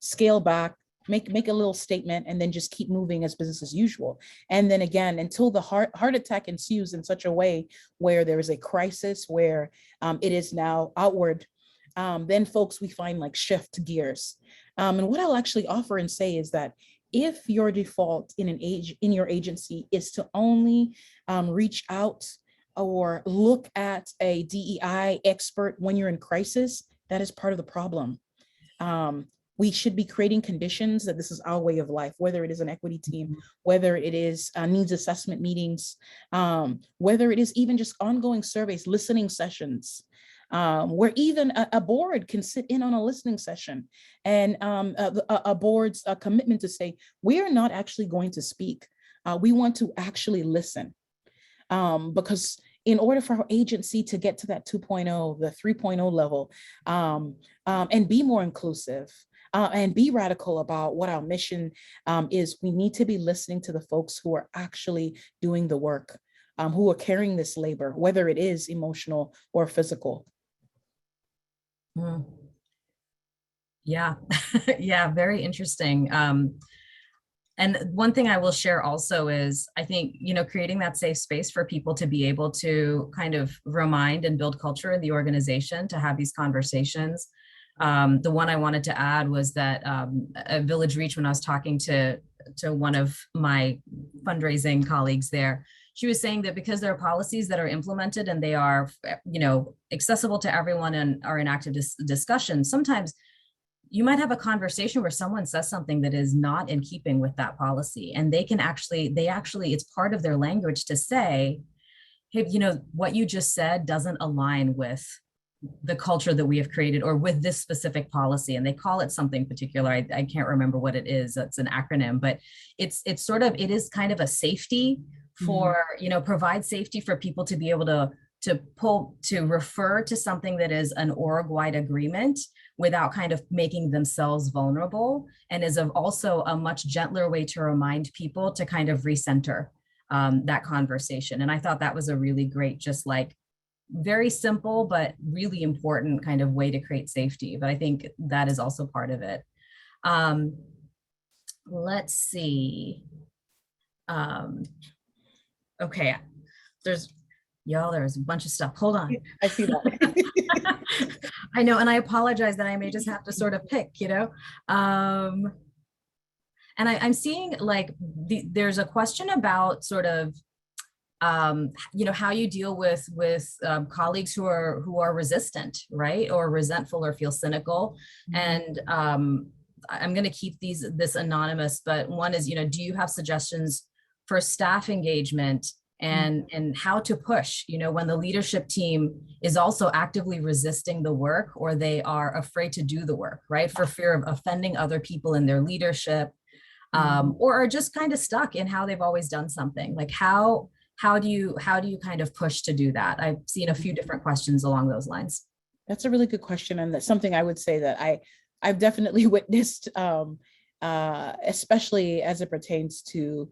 scale back, make a little statement, and then just keep moving as business as usual. And then again, until the heart attack ensues in such a way where there is a crisis, where it is now outward, then folks, we find like shift gears. And what I'll actually offer and say is that if your default in your agency is to only reach out or look at a DEI expert when you're in crisis, that is part of the problem. We should be creating conditions that this is our way of life, whether it is an equity team, whether it is needs assessment meetings, whether it is even just ongoing surveys, listening sessions, where even a board can sit in on a listening session, and a board's commitment to say, we are not actually going to speak. We want to actually listen, because in order for our agency to get to that 2.0, the 3.0 level, and be more inclusive, and be radical about what our mission is, we need to be listening to the folks who are actually doing the work, who are carrying this labor, whether it is emotional or physical. Yeah, yeah, very interesting. And one thing I will share also is, I think, creating that safe space for people to be able to kind of remind and build culture in the organization, to have these conversations. The one I wanted to add was that at Village Reach, when I was talking to one of my fundraising colleagues there, she was saying that because there are policies that are implemented and they are, accessible to everyone and are in active discussion, sometimes you might have a conversation where someone says something that is not in keeping with that policy, and they actually, it's part of their language to say, hey, what you just said doesn't align with the culture that we have created, or with this specific policy. And they call it something particular. I can't remember what it is. It's an acronym, but it's sort of, it is kind of a safety for, you know, provide safety for people to be able to refer to something that is an org-wide agreement without kind of making themselves vulnerable, and is also a much gentler way to remind people to kind of recenter that conversation. And I thought that was a really great, just like very simple, but really important kind of way to create safety. But I think that is also part of it. Let's see. Okay, there's a bunch of stuff. Hold on. I see that. I know, and I apologize that I may just have to sort of pick, you know. And I'm seeing like there's a question about sort of, you know, how you deal with colleagues who are resistant, right, or resentful or feel cynical. And I'm going to keep this anonymous, but one is, you know, do you have suggestions for staff engagement and how to push, you know, when the leadership team is also actively resisting the work, or they are afraid to do the work, right, for fear of offending other people in their leadership, or are just kind of stuck in how they've always done something. Like how do you kind of push to do that? I've seen a few different questions along those lines. That's a really good question, and that's something I would say that I've definitely witnessed, especially as it pertains to,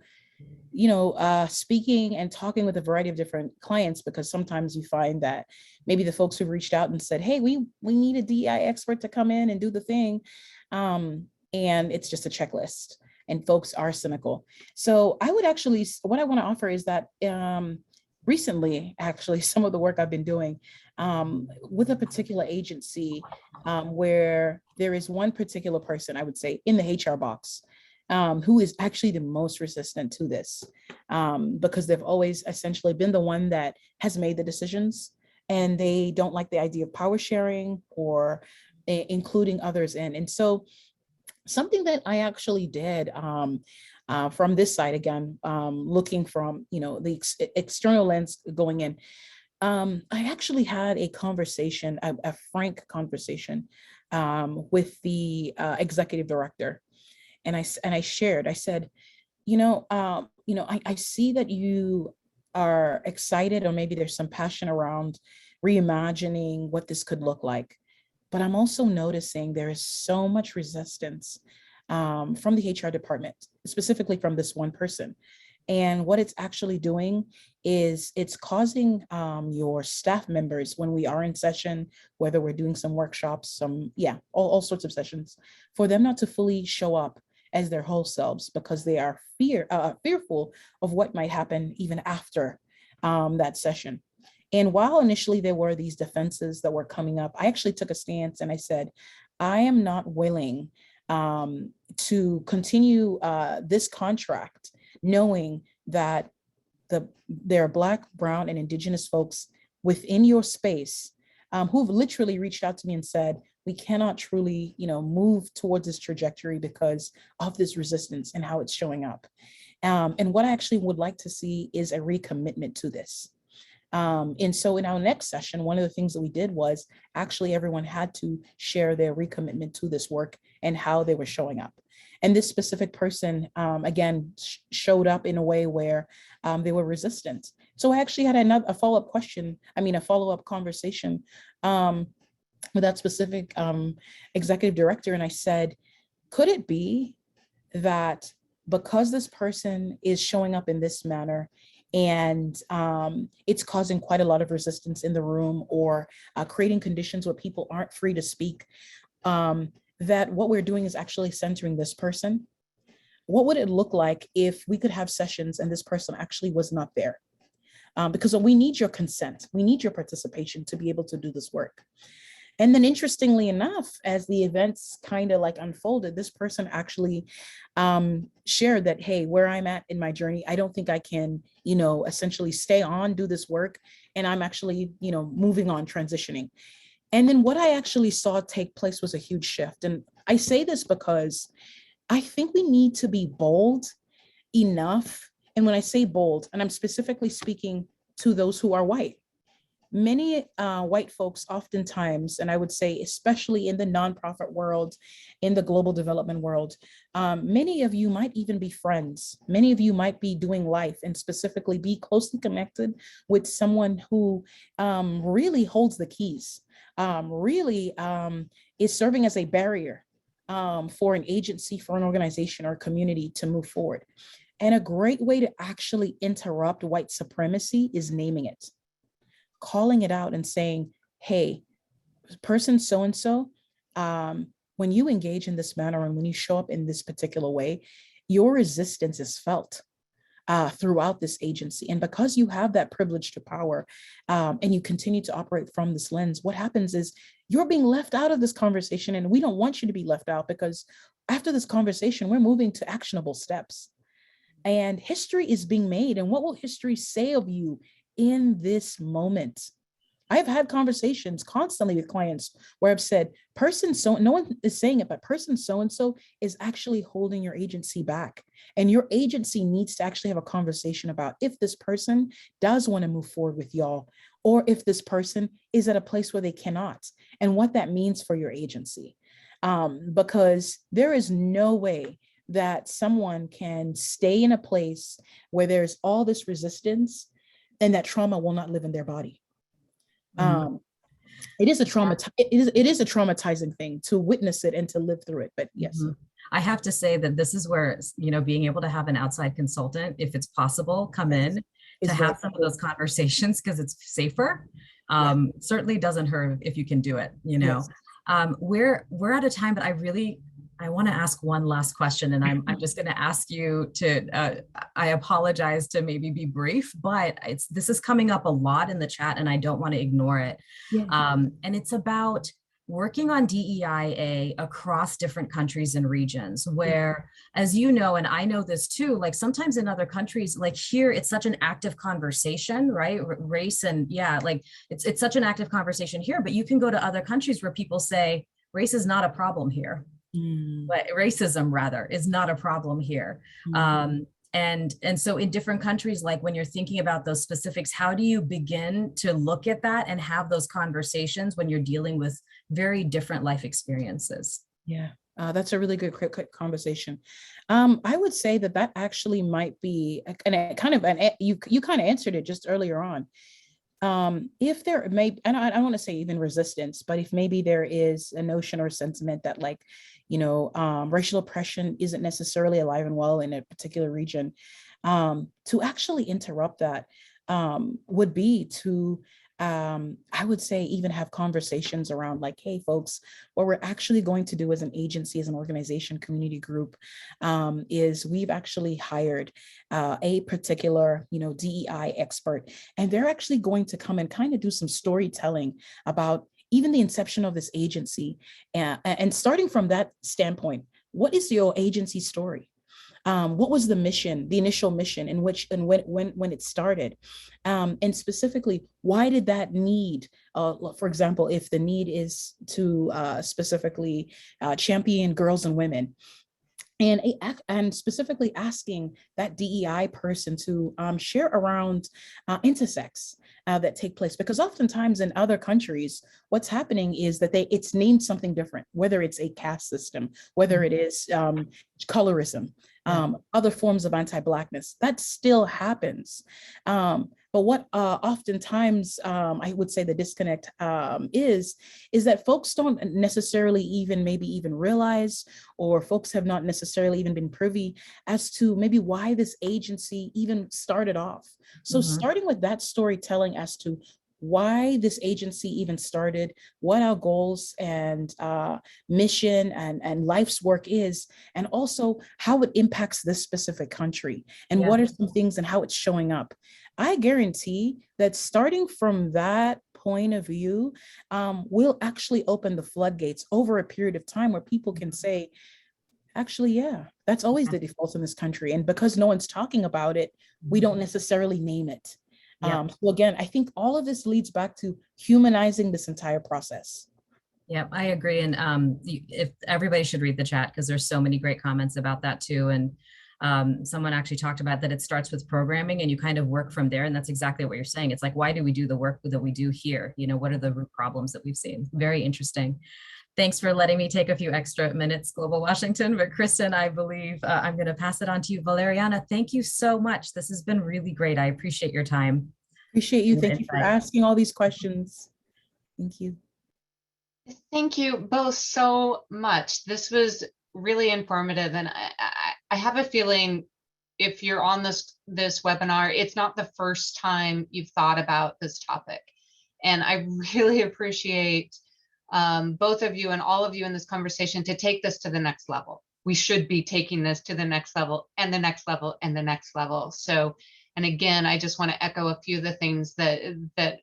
you know, speaking and talking with a variety of different clients, because sometimes you find that maybe the folks who reached out and said, hey, we need a DEI expert to come in and do the thing, and it's just a checklist, and folks are cynical. So I would actually, what I want to offer is that recently, actually, some of the work I've been doing with a particular agency, where there is one particular person, I would say, in the HR box, who is actually the most resistant to this, because they've always essentially been the one that has made the decisions, and they don't like the idea of power sharing or including others in. And so something that I actually did from this side, again, looking from, you know, the external lens going in, I actually had a conversation, a frank conversation with the executive director. And I shared, I said, I see that you are excited, or maybe there's some passion around reimagining what this could look like. But I'm also noticing there is so much resistance from the HR department, specifically from this one person. And what it's actually doing is it's causing your staff members, when we are in session, whether we're doing some workshops, all sorts of sessions, for them not to fully show up as their whole selves, because they are fearful of what might happen even after that session. And while initially there were these defenses that were coming up, I actually took a stance and I said, I am not willing to continue this contract, knowing that there are Black, Brown, and Indigenous folks within your space who've literally reached out to me and said, we cannot truly, move towards this trajectory because of this resistance and how it's showing up. And what I actually would like to see is a recommitment to this. And so in our next session, one of the things that we did was actually everyone had to share their recommitment to this work and how they were showing up. And this specific person, again, showed up in a way where they were resistant. So I actually had a follow-up conversation with that specific executive director. And I said, could it be that because this person is showing up in this manner, and it's causing quite a lot of resistance in the room, or creating conditions where people aren't free to speak, that what we're doing is actually centering this person? What would it look like if we could have sessions and this person actually was not there? Because we need your consent, we need your participation to be able to do this work. And then interestingly enough, as the events kind of like unfolded, this person actually shared that, hey, where I'm at in my journey, I don't think I can, essentially stay on, do this work. And I'm actually, moving on, transitioning. And then what I actually saw take place was a huge shift. And I say this because I think we need to be bold enough. And when I say bold, and I'm specifically speaking to those who are white, many white folks oftentimes, and I would say especially in the nonprofit world, in the global development world, many of you might even be friends. Many of you might be doing life and specifically be closely connected with someone who really holds the keys, really is serving as a barrier for an agency, for an organization or community to move forward. And a great way to actually interrupt white supremacy is naming it, calling it out and saying, hey, person so-and-so, when you engage in this manner and when you show up in this particular way, your resistance is felt throughout this agency. And because you have that privilege to power and you continue to operate from this lens, what happens is you're being left out of this conversation, and we don't want you to be left out, because after this conversation, we're moving to actionable steps. And history is being made. And what will history say of you in this moment? I've had conversations constantly with clients where I've said, person so, no one is saying it, but person so-and-so is actually holding your agency back. And your agency needs to actually have a conversation about if this person does want to move forward with y'all, or if this person is at a place where they cannot, and what that means for your agency. Because there is no way that someone can stay in a place where there's all this resistance and that trauma will not live in their body. It is a traumatizing thing to witness it and to live through it. But yes. I have to say that this is where, being able to have an outside consultant, if it's possible, come in to have some of those conversations, because it's safer. Certainly doesn't hurt if you can do it, Yes. We're out of time, but I want to ask one last question, and I'm just going to ask you to, I apologize to maybe be brief, but this is coming up a lot in the chat and I don't want to ignore it. Yeah. And it's about working on DEIA across different countries and regions where, as you know, and I know this too, like sometimes in other countries, like here, it's such an active conversation, right? Race and it's such an active conversation here, but you can go to other countries where people say, race is not a problem here. But racism rather is not a problem here. And so in different countries, like when you're thinking about those specifics, how do you begin to look at that and have those conversations when you're dealing with very different life experiences? Yeah, that's a really good quick conversation. I would say that actually might be, and you kind of answered it just earlier on. If there may, and I don't want to say even resistance, but if maybe there is a notion or sentiment that racial oppression isn't necessarily alive and well in a particular region, to actually interrupt that would be to, I would say, even have conversations around like, hey, folks, what we're actually going to do as an agency, as an organization, community group, is we've actually hired a particular, DEI expert, and they're actually going to come and kind of do some storytelling about even the inception of this agency. And starting from that standpoint, what is your agency story? What was the mission, the initial mission in which and when it started? And specifically, why did that need, for example, if the need is to specifically champion girls and women, and specifically asking that DEI person to share around intersex that take place, because oftentimes in other countries, what's happening is that it's named something different, whether it's a caste system, whether it is colorism, other forms of anti-Blackness, that still happens. But what oftentimes I would say the disconnect is that folks don't necessarily even realize, or folks have not necessarily even been privy as to maybe why this agency even started off. So starting with that storytelling as to why this agency even started, what our goals and mission and life's work is, and also how it impacts this specific country, and what are some things and how it's showing up. I guarantee that starting from that point of view will actually open the floodgates over a period of time where people can say, actually, yeah, that's always the default in this country. And because no one's talking about it, we don't necessarily name it. So again, I think all of this leads back to humanizing this entire process. Yeah, I agree. And if everybody should read the chat, because there's so many great comments about that too. And Someone actually talked about that it starts with programming and you kind of work from there. And that's exactly what you're saying. It's like, why do we do the work that we do here? You know, what are the root problems that we've seen? Very interesting. Thanks for letting me take a few extra minutes, Global Washington. But Kristen, I believe I'm going to pass it on to you. Valeriana, thank you so much. This has been really great. I appreciate your time. Appreciate you. and your Thank you for insight. asking all these questions. Thank you. Thank you both so much. This was really informative, and I have a feeling if you're on this webinar, it's not the first time you've thought about this topic. And I really appreciate both of you and all of you in this conversation to take this to the next level. We should be taking this to the next level and the next level and the next level. So, and again, I just want to echo a few of the things that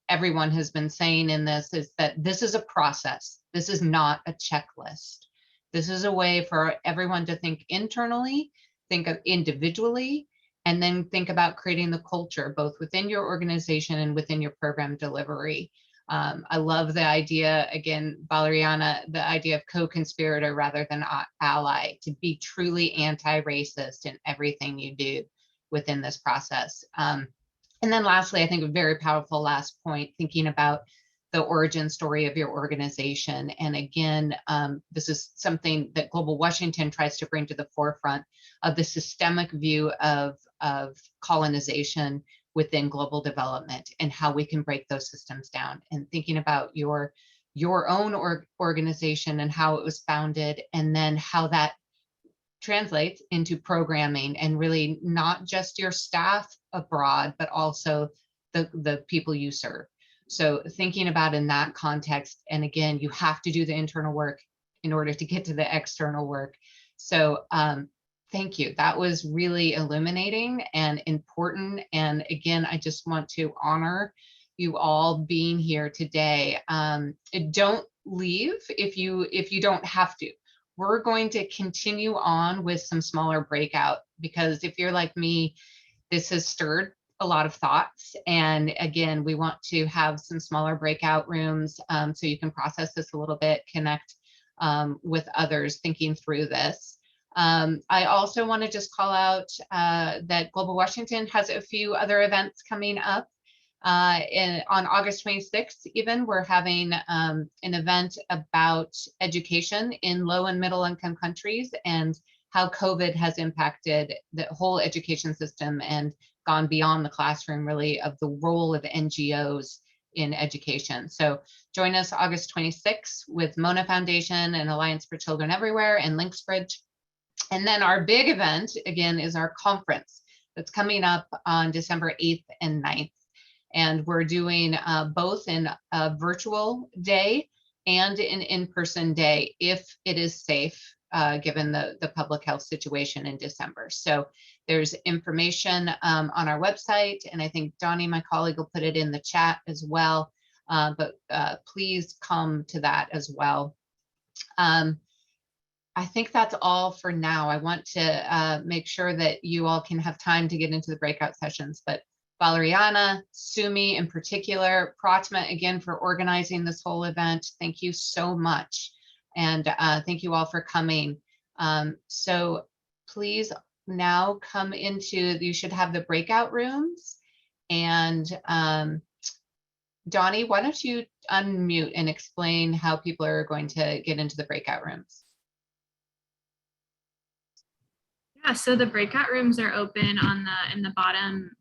everyone has been saying in this, is that this is a process. This is not a checklist. This is a way for everyone to think internally, think of individually, and then think about creating the culture, both within your organization and within your program delivery. I love the idea, again, Valeriana, the idea of co-conspirator rather than ally, to be truly anti-racist in everything you do within this process. And then lastly, I think a very powerful last point, thinking about the origin story of your organization. And again, this is something that Global Washington tries to bring to the forefront of the systemic view of colonization within global development and how we can break those systems down, and thinking about your own organization and how it was founded, and then how that translates into programming, and really not just your staff abroad, but also the people you serve. So thinking about in that context, and again, you have to do the internal work in order to get to the external work. So thank you. That was really illuminating and important. And again, I just want to honor you all being here today. Don't leave if you don't have to. We're going to continue on with some smaller breakout, because if you're like me, this has stirred a lot of thoughts. And again, we want to have some smaller breakout rooms so you can process this a little bit, connect with others thinking through this. I also want to just call out that Global Washington has a few other events coming up. On August 26th, even, we're having an event about education in low and middle income countries and how COVID has impacted the whole education system and gone beyond the classroom, really, of the role of NGOs in education. So join us August 26th with Mona Foundation and Alliance for Children Everywhere and Linksbridge. And then our big event, again, is our conference that's coming up on December 8th and 9th. And we're doing both in a virtual day and an in-person day, if it is safe, given the public health situation in December. So there's information on our website, and I think Donnie, my colleague, will put it in the chat as well. But please come to that as well. I think that's all for now. I want to make sure that you all can have time to get into the breakout sessions, but Valeriana, Sumi in particular, Pratma again for organizing this whole event. Thank you so much. And thank you all for coming. So please now come into, you should have the breakout rooms. And Donnie, why don't you unmute and explain how people are going to get into the breakout rooms? Yeah, so the breakout rooms are open on in the bottom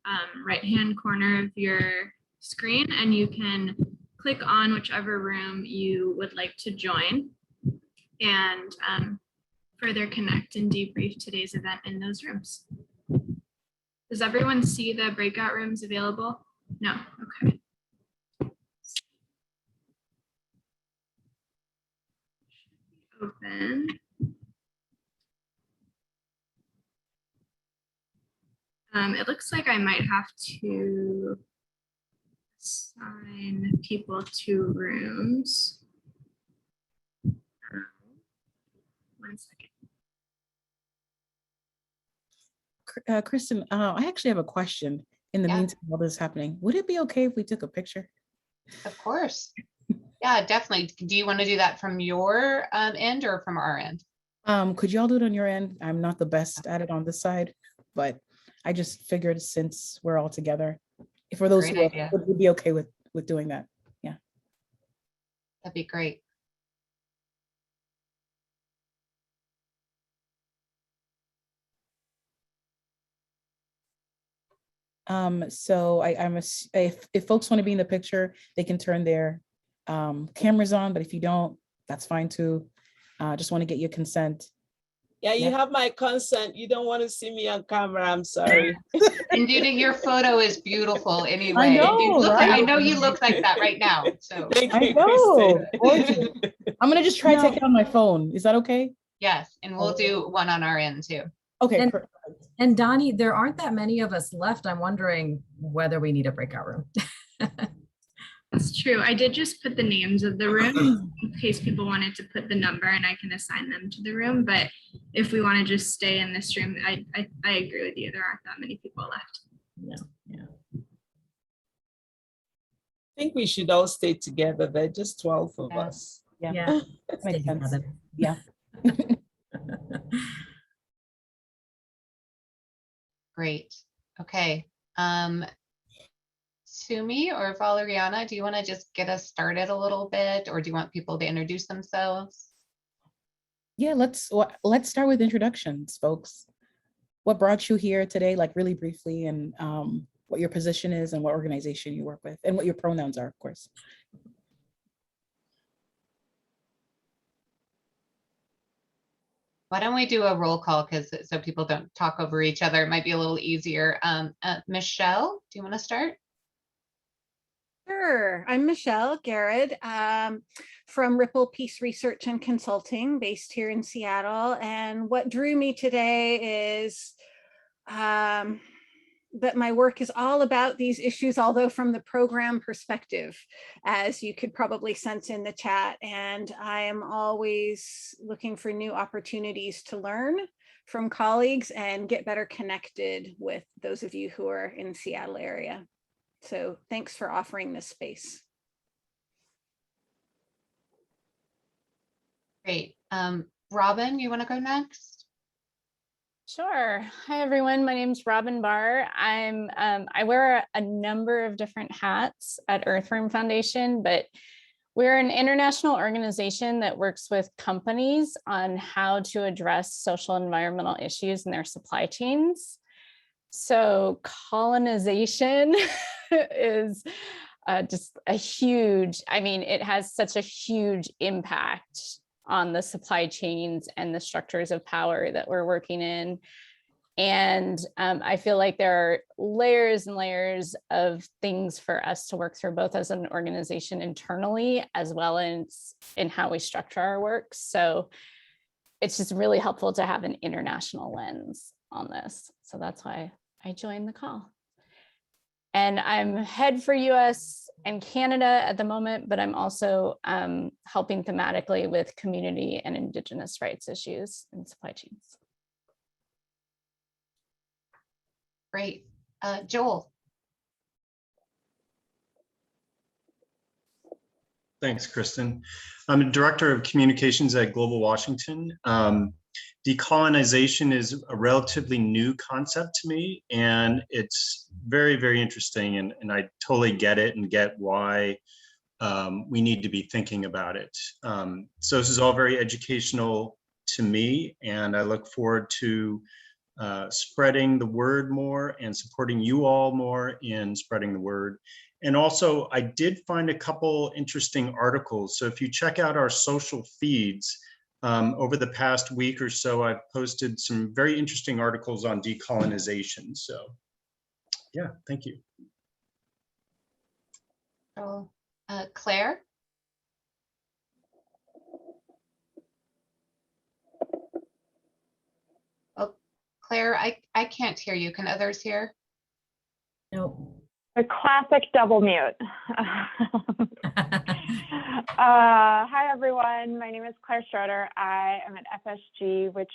right-hand corner of your screen, and you can click on whichever room you would like to join and further connect and debrief today's event in those rooms. Does everyone see the breakout rooms available? No, okay. Open. It looks like I might have to assign people to rooms. One second. Kristen, I actually have a question in the meantime while this is happening. Would it be okay if we took a picture? Of course. Yeah, definitely. Do you want to do that from your end or from our end? Could y'all do it on your end? I'm not the best at it on this side, but I just figured since we're all together, for those Great who idea. would be okay with doing that. Yeah. That'd be great. So if folks want to be in the picture, they can turn their cameras on, but if you don't, that's fine too. Just want to get your consent. Yeah, you have my consent. You don't want to see me on camera. I'm sorry. And Judy, your photo is beautiful anyway. I know, You look like, I right? know you look like that right now. So Thank I you, know. Kristen. I'm gonna just try to No. take it on my phone. Is that okay? yes, and we'll do one on our end too. Okay. And- perfect. And Donnie, there aren't that many of us left. I'm wondering whether we need a breakout room. That's true. I did just put the names of the rooms in case people wanted to put the number and I can assign them to the room. But if we want to just stay in this room, I agree with you. There aren't that many people left. Yeah. I think we should all stay together. There are just 12 of Yeah. us. Yeah. Makes Stay sense. together. Yeah. Great. Okay. Sumi or Valeriana, do you want to just get us started a little bit, or do you want people to introduce themselves? Yeah, let's start with introductions, folks. What brought you here today, like really briefly, and what your position is and what organization you work with and what your pronouns are, of course. Why don't we do a roll call, because so people don't talk over each other. It might be a little easier. Michelle, do you want to start? Sure. I'm Michelle Garrod from Ripple Peace Research and Consulting based here in Seattle. And what drew me today is that my work is all about these issues, although from the program perspective, as you could probably sense in the chat. And I am always looking for new opportunities to learn from colleagues and get better connected with those of you who are in the Seattle area. So thanks for offering this space. Great. Robin, you want to go next? Sure. Hi, everyone. My name's Robin Barr. I wear a number of different hats at Earthworm Foundation, but we're an international organization that works with companies on how to address social and environmental issues in their supply chains. So colonization is just a huge, I mean, it has such a huge impact on the supply chains and the structures of power that we're working in. And I feel like there are layers and layers of things for us to work through, both as an organization internally, as well as in how we structure our work. So it's just really helpful to have an international lens on this. So that's why I joined the call. And I'm head for US and Canada at the moment, but I'm also helping thematically with community and Indigenous rights issues in supply chains. Great. Joel. Thanks, Kristen. I'm a director of communications at Global Washington. Decolonization is a relatively new concept to me, and it's very, very interesting. And I totally get it and get why we need to be thinking about it. So this is all very educational to me, and I look forward to spreading the word more and supporting you all more in spreading the word. And also, I did find a couple interesting articles. So if you check out our social feeds, over the past week or so, I've posted some very interesting articles on decolonization. So yeah, thank you. Claire. Oh, Claire, I can't hear you. Can others hear? No. A classic double mute. Hi, everyone. My name is Claire Schroeder. I am at FSG, which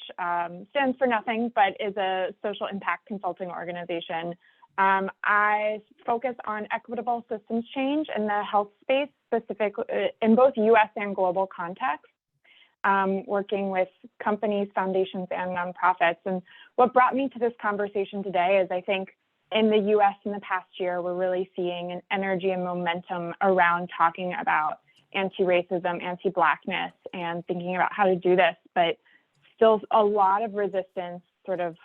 stands for nothing, but is a social impact consulting organization. I focus on equitable systems change in the health space, specifically in both US and global contexts. working with companies, foundations, and nonprofits. And what brought me to this conversation today is I think in the US in the past year, we're really seeing an energy and momentum around talking about anti-racism, anti-Blackness, and thinking about how to do this, but still a lot of resistance sort of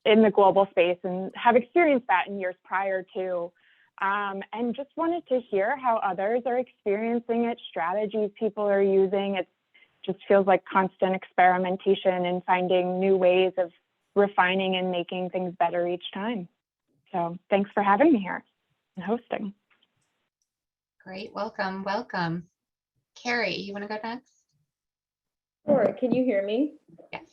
in the global space, and have experienced that in years prior to. And just wanted to hear how others are experiencing it, strategies people are using. It just feels like constant experimentation and finding new ways of refining and making things better each time. So thanks for having me here and hosting. Great, welcome, welcome. Carrie, you want to go next? Sure, can you hear me? Yes.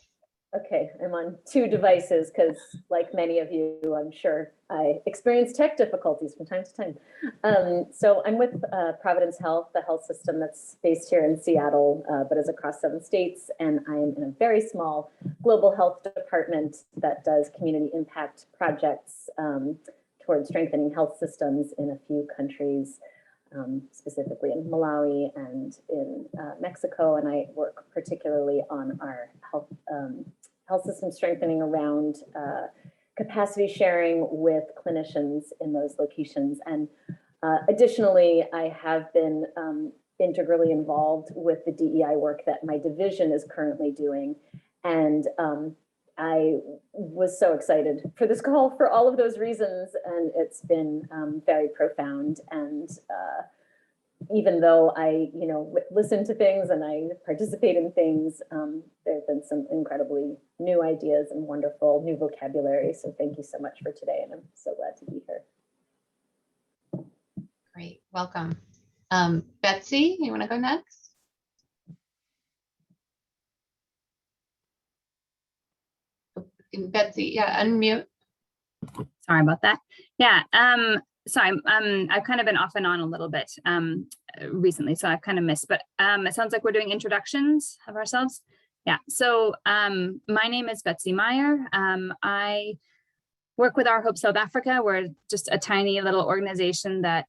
Okay, I'm on two devices because like many of you, I'm sure I experience tech difficulties from time to time. So I'm with Providence Health, the health system that's based here in Seattle, but is across 7 states. And I am in a very small global health department that does community impact projects towards strengthening health systems in a few countries. Specifically in Malawi and in Mexico, and I work particularly on our health system strengthening around capacity sharing with clinicians in those locations. And additionally, I have been integrally involved with the DEI work that my division is currently doing. And I was so excited for this call for all of those reasons, and it's been very profound. And even though I, listen to things and I participate in things, there have been some incredibly new ideas and wonderful new vocabulary. So thank you so much for today, and I'm so glad to be here. Great, welcome. Betsy, you want to go next? Betsy, yeah, unmute. Sorry about that. Yeah, so I've kind of been off and on a little bit recently, so I've kind of missed, but it sounds like we're doing introductions of ourselves. Yeah, so my name is Betsy Meyer. I work with Our Hope South Africa. We're just a tiny little organization that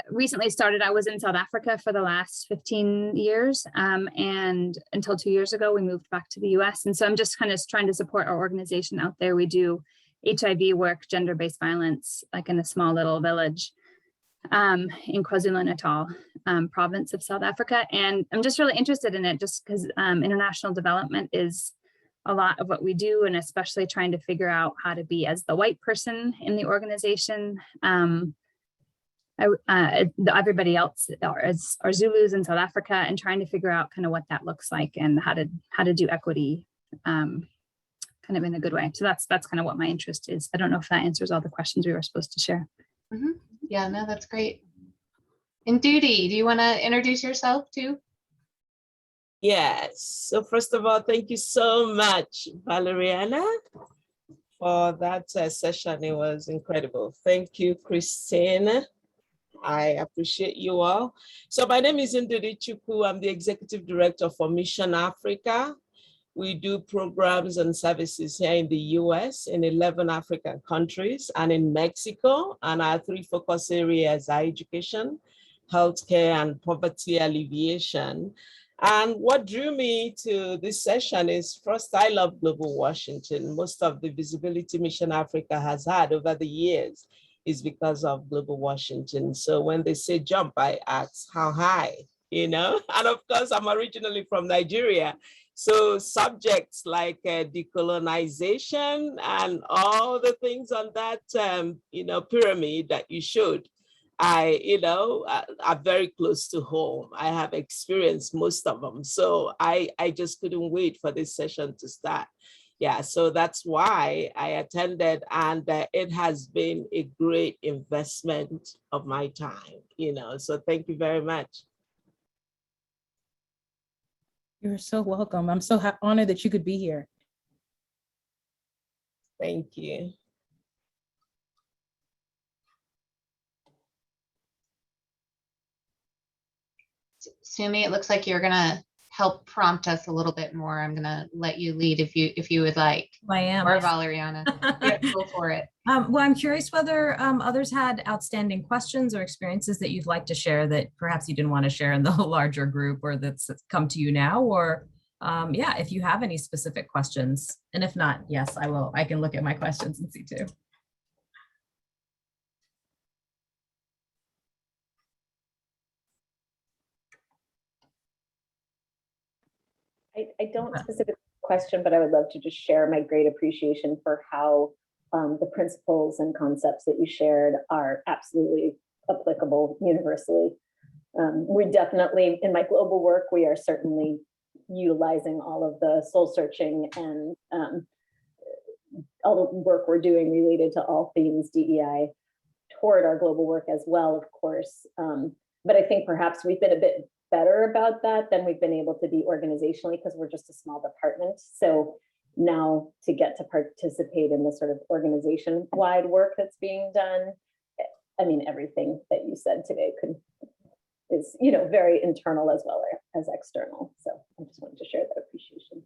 recently started. I was in South Africa for the last 15 years, and until 2 years ago, we moved back to the US. And so I'm just kind of trying to support our organization out there. We do HIV work, gender-based violence, like in a small little village in KwaZulu-Natal province of South Africa. And I'm just really interested in it just because international development is a lot of what we do, and especially trying to figure out how to be as the white person in the organization. Everybody else are Zulus in South Africa, and trying to figure out kind of what that looks like and how to do equity kind of in a good way. So that's kind of what my interest is. I don't know if that answers all the questions we were supposed to share. Mm-hmm. Yeah, no, that's great. And Duty, do you want to introduce yourself too? Yes. So first of all, thank you so much, Valeriana, for that session. It was incredible. Thank you, Christine. I appreciate you all. So my name is Ndudi Chukwu. I'm the Executive Director for Mission Africa. We do programs and services here in the US, in 11 African countries, and in Mexico. And our 3 focus areas are education, healthcare, and poverty alleviation. And what drew me to this session is, first, I love Global Washington. Most of the visibility Mission Africa has had over the years is because of Global Washington. So when they say jump, I ask how high, And of course, I'm originally from Nigeria. So subjects like decolonization and all the things on that, pyramid that you showed, are very close to home. I have experienced most of them. So I just couldn't wait for this session to start. Yeah, so that's why I attended, and it has been a great investment of my time, so thank you very much. You're so welcome. I'm so honored that you could be here. Thank you. Sumi, it looks like you're gonna help prompt us a little bit more, I'm gonna let you lead if you would like. I am. Or Valeriana. Yeah, go for it. Well, I'm curious whether others had outstanding questions or experiences that you'd like to share that perhaps you didn't want to share in the larger group, or that's come to you now, or yeah, if you have any specific questions. And if not, yes, I can look at my questions and see too. I don't specifically question, but I would love to just share my great appreciation for how the principles and concepts that you shared are absolutely applicable universally. We definitely, in my global work, we are certainly utilizing all of the soul searching and all the work we're doing related to all things DEI toward our global work as well, of course. But I think perhaps we've been a bit better about that than we've been able to be organizationally, because we're just a small department. So now to get to participate in the sort of organization-wide work that's being done, I mean, everything that you said today is, you know, very internal as well as external. So I just wanted to share that appreciation.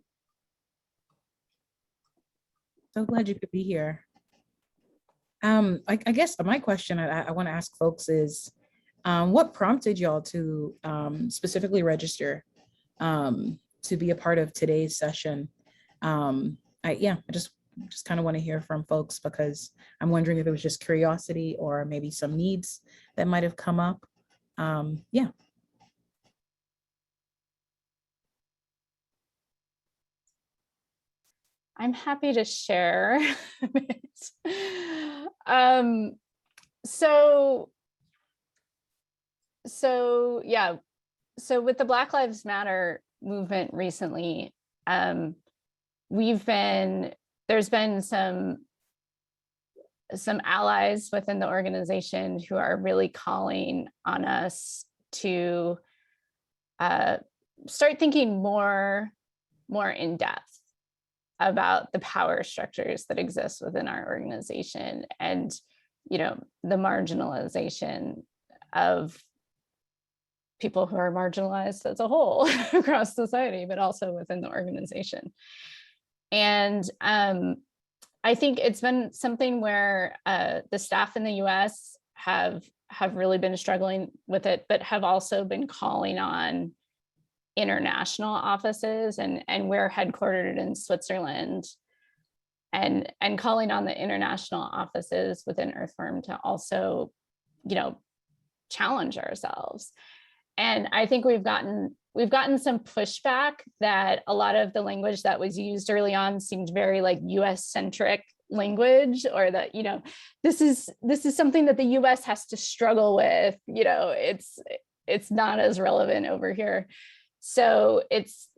So glad you could be here. I guess my question I want to ask folks is, what prompted y'all to specifically register to be a part of today's session? I just kind of want to hear from folks, because I'm wondering if it was just curiosity or maybe some needs that might have come up. Yeah. I'm happy to share. So with the Black Lives Matter movement recently, there's been some allies within the organization who are really calling on us to start thinking more in depth about the power structures that exist within our organization, and, you know, the marginalization of people who are marginalized as a whole across society, but also within the organization. And I think it's been something where the staff in the US have really been struggling with it, but have also been calling on international offices, and we're headquartered in Switzerland, and calling on the international offices within Earthworm to also, you know, challenge ourselves. And I think we've gotten some pushback that a lot of the language that was used early on seemed very like US centric language, or that, you know, this is something that the US has to struggle with, you know, it's not as relevant over here. So it's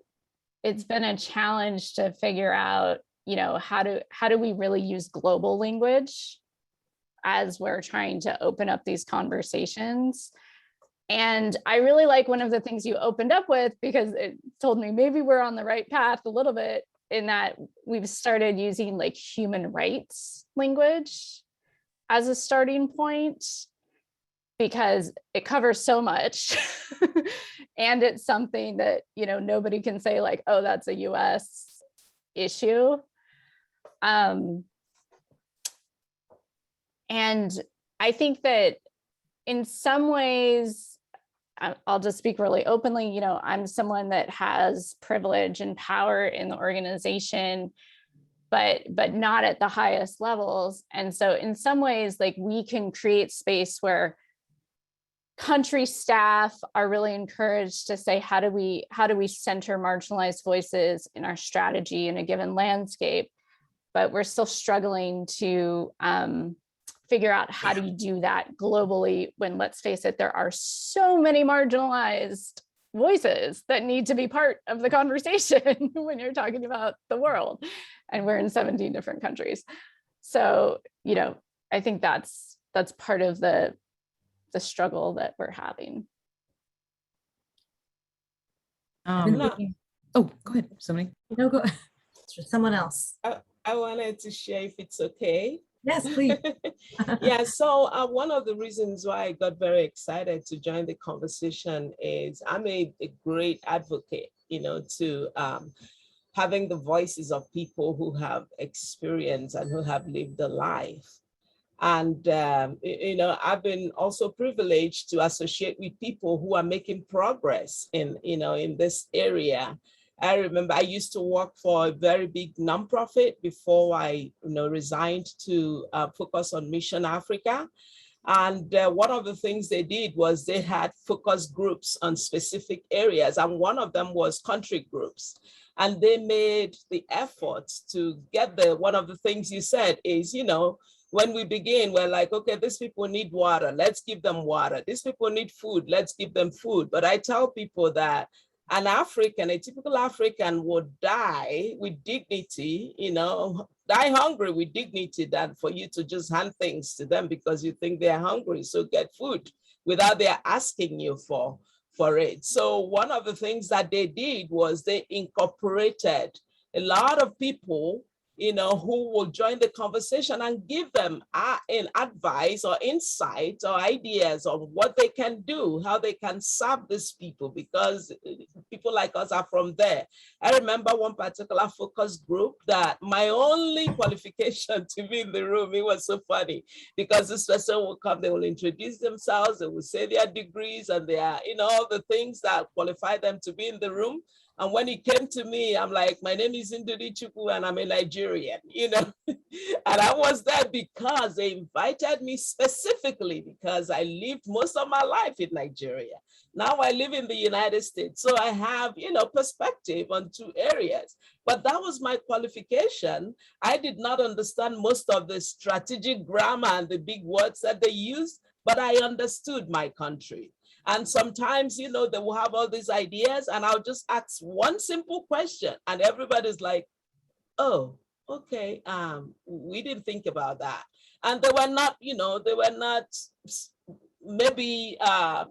been a challenge to figure out, you know, how do we really use global language as we're trying to open up these conversations. And I really like one of the things you opened up with, because it told me maybe we're on the right path a little bit, in that we've started using like human rights language as a starting point, because it covers so much. And it's something that, you know, nobody can say like, oh, that's a US issue. And I think that in some ways, I'll just speak really openly, you know, I'm someone that has privilege and power in the organization, but not at the highest levels. And so in some ways, like, we can create space where country staff are really encouraged to say, how do we center marginalized voices in our strategy in a given landscape? But we're still struggling to figure out how do you do that globally, when, let's face it, there are so many marginalized voices that need to be part of the conversation when you're talking about the world, and we're in 17 different countries. So, you know, I think that's part of the struggle that we're having. Oh, go ahead, somebody. No, go. Someone else. I wanted to share, if it's okay. Yes, please. Yeah, so one of the reasons why I got very excited to join the conversation is I'm a great advocate to having the voices of people who have experience and who have lived a life. And, I've been also privileged to associate with people who are making progress in this area. I remember I used to work for a very big nonprofit before I, resigned to focus on Mission Africa. And one of the things they did was they had focus groups on specific areas. And one of them was country groups. And they made the effort to get there. One of the things you said is, when we begin, we're like, okay, these people need water, let's give them water. These people need food, let's give them food. But I tell people that an African, a typical African would die with dignity, die hungry with dignity than for you to just hand things to them because you think they're hungry. So get food without their asking you for it. So one of the things that they did was they incorporated a lot of people who will join the conversation and give them advice or insights or ideas on what they can do, how they can serve these people, because people like us are from there. I remember one particular focus group that my only qualification to be in the room, it was so funny, because this person will come, they will introduce themselves, they will say their degrees and their, all the things that qualify them to be in the room. And when it came to me, I'm like, my name is Ndudi Chukwu and I'm a Nigerian, And I was there because they invited me specifically because I lived most of my life in Nigeria. Now I live in the United States. So I have, perspective on two areas. But that was my qualification. I did not understand most of the strategic grammar and the big words that they use, but I understood my country. And sometimes, they will have all these ideas and I'll just ask one simple question and everybody's like, oh, okay, we didn't think about that. And they were not, maybe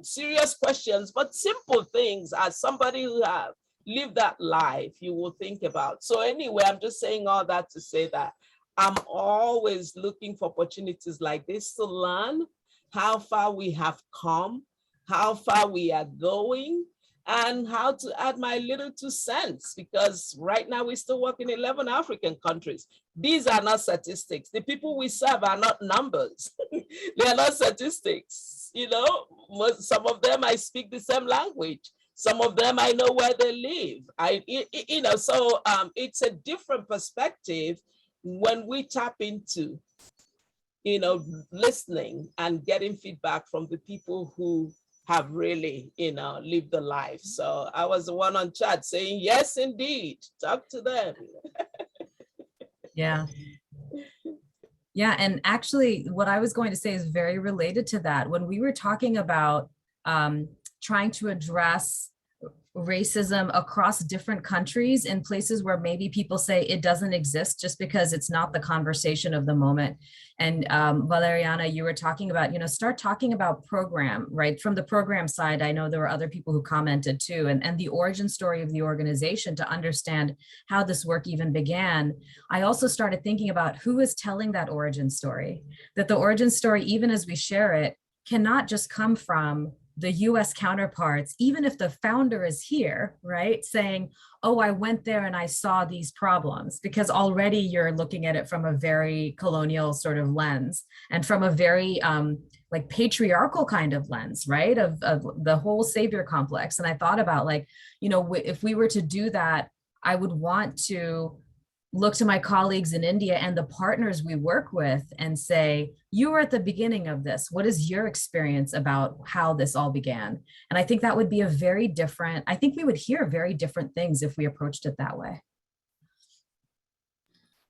serious questions, but simple things as somebody who have lived that life, you will think about. So anyway, I'm just saying all that to say that I'm always looking for opportunities like this to learn how far we have come, how far we are going, and how to add my little 2 cents, because right now we still work in 11 African countries. These are not statistics. The people we serve are not numbers. They are not statistics. Some of them I speak the same language. Some of them I know where they live. So it's a different perspective when we tap into, listening and getting feedback from the people who have really, lived the life. So I was the one on chat saying, yes, indeed, talk to them. Yeah. Yeah, and actually what I was going to say is very related to that. When we were talking about trying to address racism across different countries in places where maybe people say it doesn't exist just because it's not the conversation of the moment. And Valeriana, you were talking about, start talking about program, right? From the program side, I know there were other people who commented too, and the origin story of the organization to understand how this work even began. I also started thinking about who is telling that origin story, that the origin story, even as we share it, cannot just come from the US counterparts, even if the founder is here, right? Saying, oh, I went there and I saw these problems, because already you're looking at it from a very colonial sort of lens and from a very like patriarchal kind of lens, right? Of the whole savior complex. And I thought about if we were to do that, I would want to look to my colleagues in India and the partners we work with and say, you were at the beginning of this. What is your experience about how this all began? And I think that would be I think we would hear very different things if we approached it that way.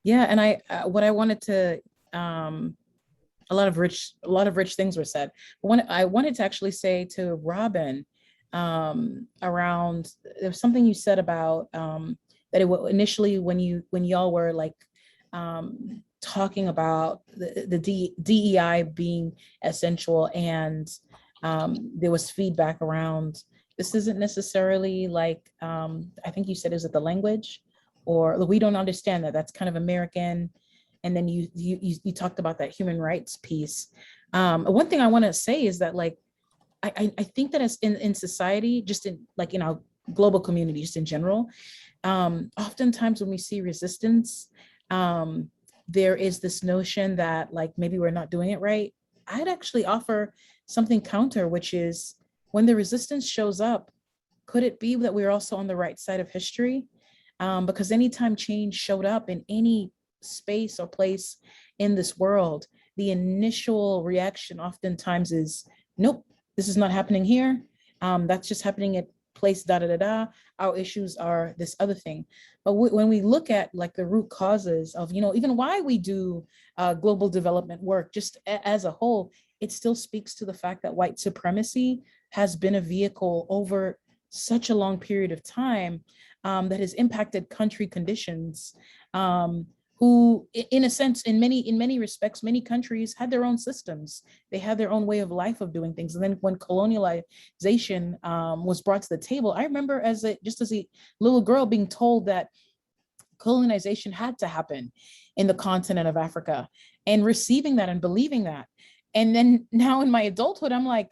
Yeah, and what I wanted to, a lot of rich things were said. I wanted to actually say to Robin around, there's something you said about, that initially when y'all were like talking about the DEI being essential, and there was feedback around, this isn't necessarily like, I think you said, is it the language, or we don't understand that, that's kind of American. And then you talked about that human rights piece. One thing I want to say is that, like, I think that as in society, just in like in our global community just in general. Oftentimes when we see resistance, there is this notion that like maybe we're not doing it right. I'd actually offer something counter, which is when the resistance shows up, could it be that we're also on the right side of history? Because anytime change showed up in any space or place in this world, the initial reaction oftentimes is, nope, this is not happening here. That's just happening at place da da da da. Our issues are this other thing. But when we look at like the root causes of, you know, even why we do global development work, just as a whole, it still speaks to the fact that white supremacy has been a vehicle over such a long period of time that has impacted country conditions, who in a sense, in many respects, many countries had their own systems. They had their own way of life of doing things. And then when colonialization was brought to the table, I remember just as a little girl being told that colonization had to happen in the continent of Africa, and receiving that and believing that. And then now in my adulthood, I'm like,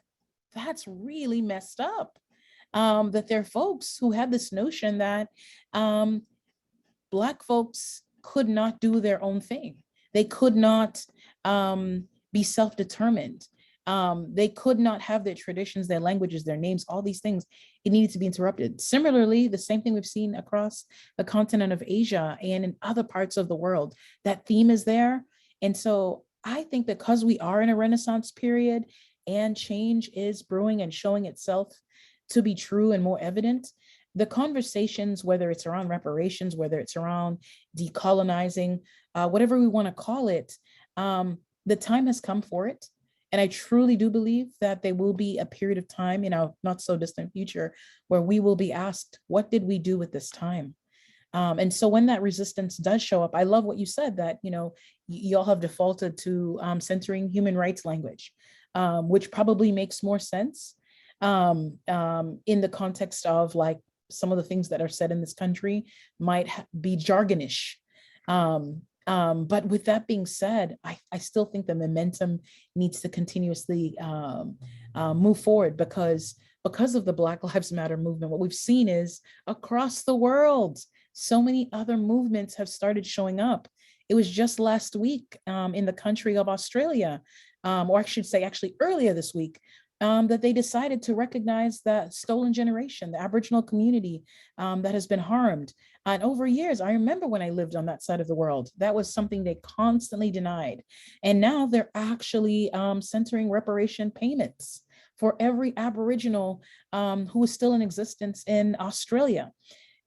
that's really messed up. That there are folks who had this notion that Black folks could not do their own thing. They could not be self-determined. They could not have their traditions, their languages, their names, all these things. It needed to be interrupted. Similarly, the same thing we've seen across the continent of Asia and in other parts of the world. That theme is there. And so I think because we are in a Renaissance period and change is brewing and showing itself to be true and more evident, the conversations, whether it's around reparations, whether it's around decolonizing, whatever we want to call it, the time has come for it. And I truly do believe that there will be a period of time in our not so distant future where we will be asked, what did we do with this time? And so when that resistance does show up, I love what you said, that, you know, y'all have defaulted to centering human rights language, which probably makes more sense in the context of like some of the things that are said in this country might be jargonish. But with that being said, I still think the momentum needs to continuously move forward because of the Black Lives Matter movement. What we've seen is across the world, so many other movements have started showing up. It was just last week in the country of Australia, or I should say actually earlier this week, that they decided to recognize the stolen generation, the Aboriginal community that has been harmed. And over years, I remember when I lived on that side of the world, that was something they constantly denied. And now they're actually centering reparation payments for every Aboriginal who is still in existence in Australia.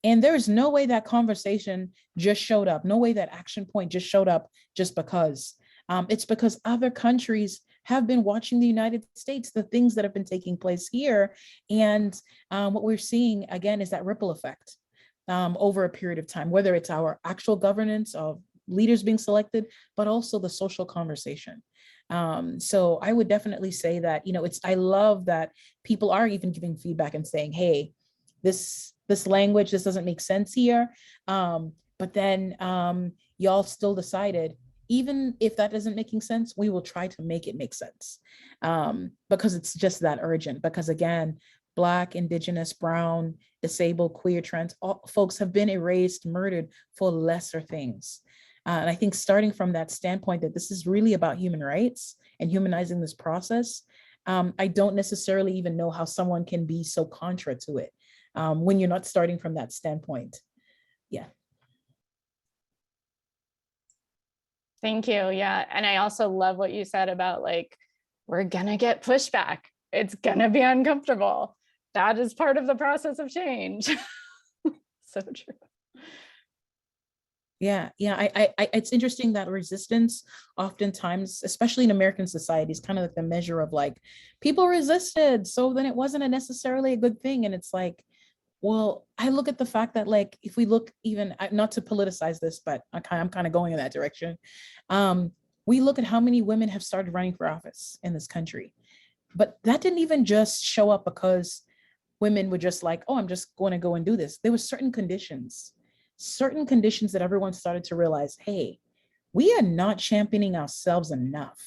And there is no way that conversation just showed up, no way that action point just showed up just because. It's because other countries have been watching the United States, the things that have been taking place here. And what we're seeing, again, is that ripple effect over a period of time, whether it's our actual governance of leaders being selected, but also the social conversation. So I would definitely say that, you know, I love that people are even giving feedback and saying, hey, this language, this doesn't make sense here. But then y'all still decided, even if that isn't making sense, we will try to make it make sense because it's just that urgent. Because again, Black, Indigenous, Brown, disabled, queer, trans, all folks have been erased, murdered for lesser things. And I think starting from that standpoint that this is really about human rights and humanizing this process, I don't necessarily even know how someone can be so contra to it when you're not starting from that standpoint. Yeah. Thank you. Yeah. And I also love what you said about like, we're going to get pushback. It's going to be uncomfortable. That is part of the process of change. So true. Yeah. It's interesting that resistance oftentimes, especially in American society, is kind of like the measure of like, people resisted, so then it wasn't necessarily a good thing. And it's like, well, I look at the fact that like, if we look even, not to politicize this, but I'm kind of going in that direction. We look at how many women have started running for office in this country, but that didn't even just show up because women were just like, oh, I'm just going to go and do this. There were certain conditions that everyone started to realize, hey, we are not championing ourselves enough.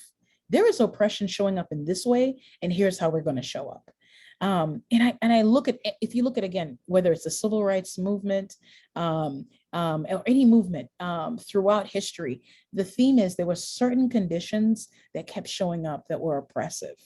There is oppression showing up in this way, and here's how we're going to show up. And I look at, if you look at, again, whether it's the civil rights movement, or any movement throughout history, the theme is there were certain conditions that kept showing up that were oppressive,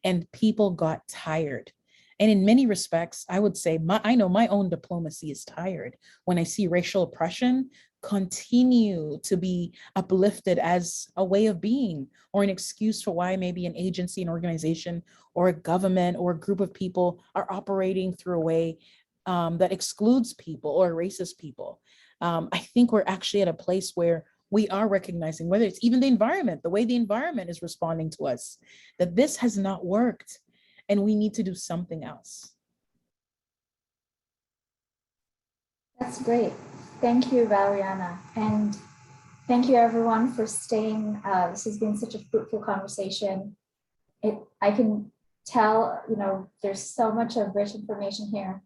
and people got tired. And in many respects, I would say, I know my own diplomacy is tired when I see racial oppression continue to be uplifted as a way of being, or an excuse for why maybe an agency, an organization, or a government, or a group of people are operating through a way that excludes people or erases people. I think we're actually at a place where we are recognizing, whether it's even the environment, the way the environment is responding to us, that this has not worked and we need to do something else. That's great. Thank you, Valeriana. And thank you everyone for staying. This has been such a fruitful conversation. I can tell, there's so much of rich information here.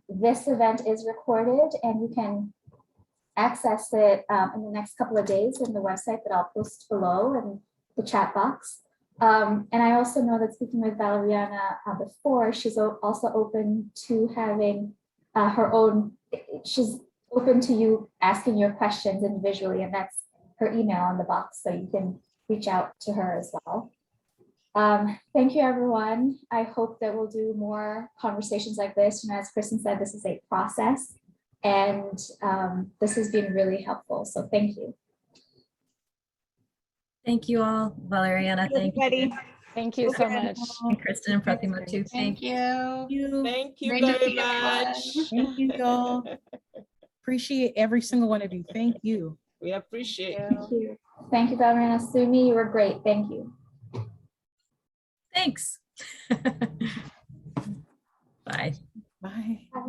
This event is recorded and you can access it in the next couple of days in the website that I'll post below in the chat box. And I also know that, speaking with Valeriana before, she's also open to having her own, she's open to you asking your questions individually, and that's her email in the box, so you can reach out to her as well. Thank you, everyone. I hope that we'll do more conversations like this. As Kristen said, this is a process, and this has been really helpful. So thank you. Thank you all, Valeriana. Thank you. Thank you so much. And Kristen and Pratima too. Thank you. Thank you Great to very see everyone. much. Thank you, y'all. Appreciate every single one of you. Thank you. We appreciate you. Thank you. Thank you, Valeriana. Sumi, you were great. Thank you. Thanks. Bye. Bye.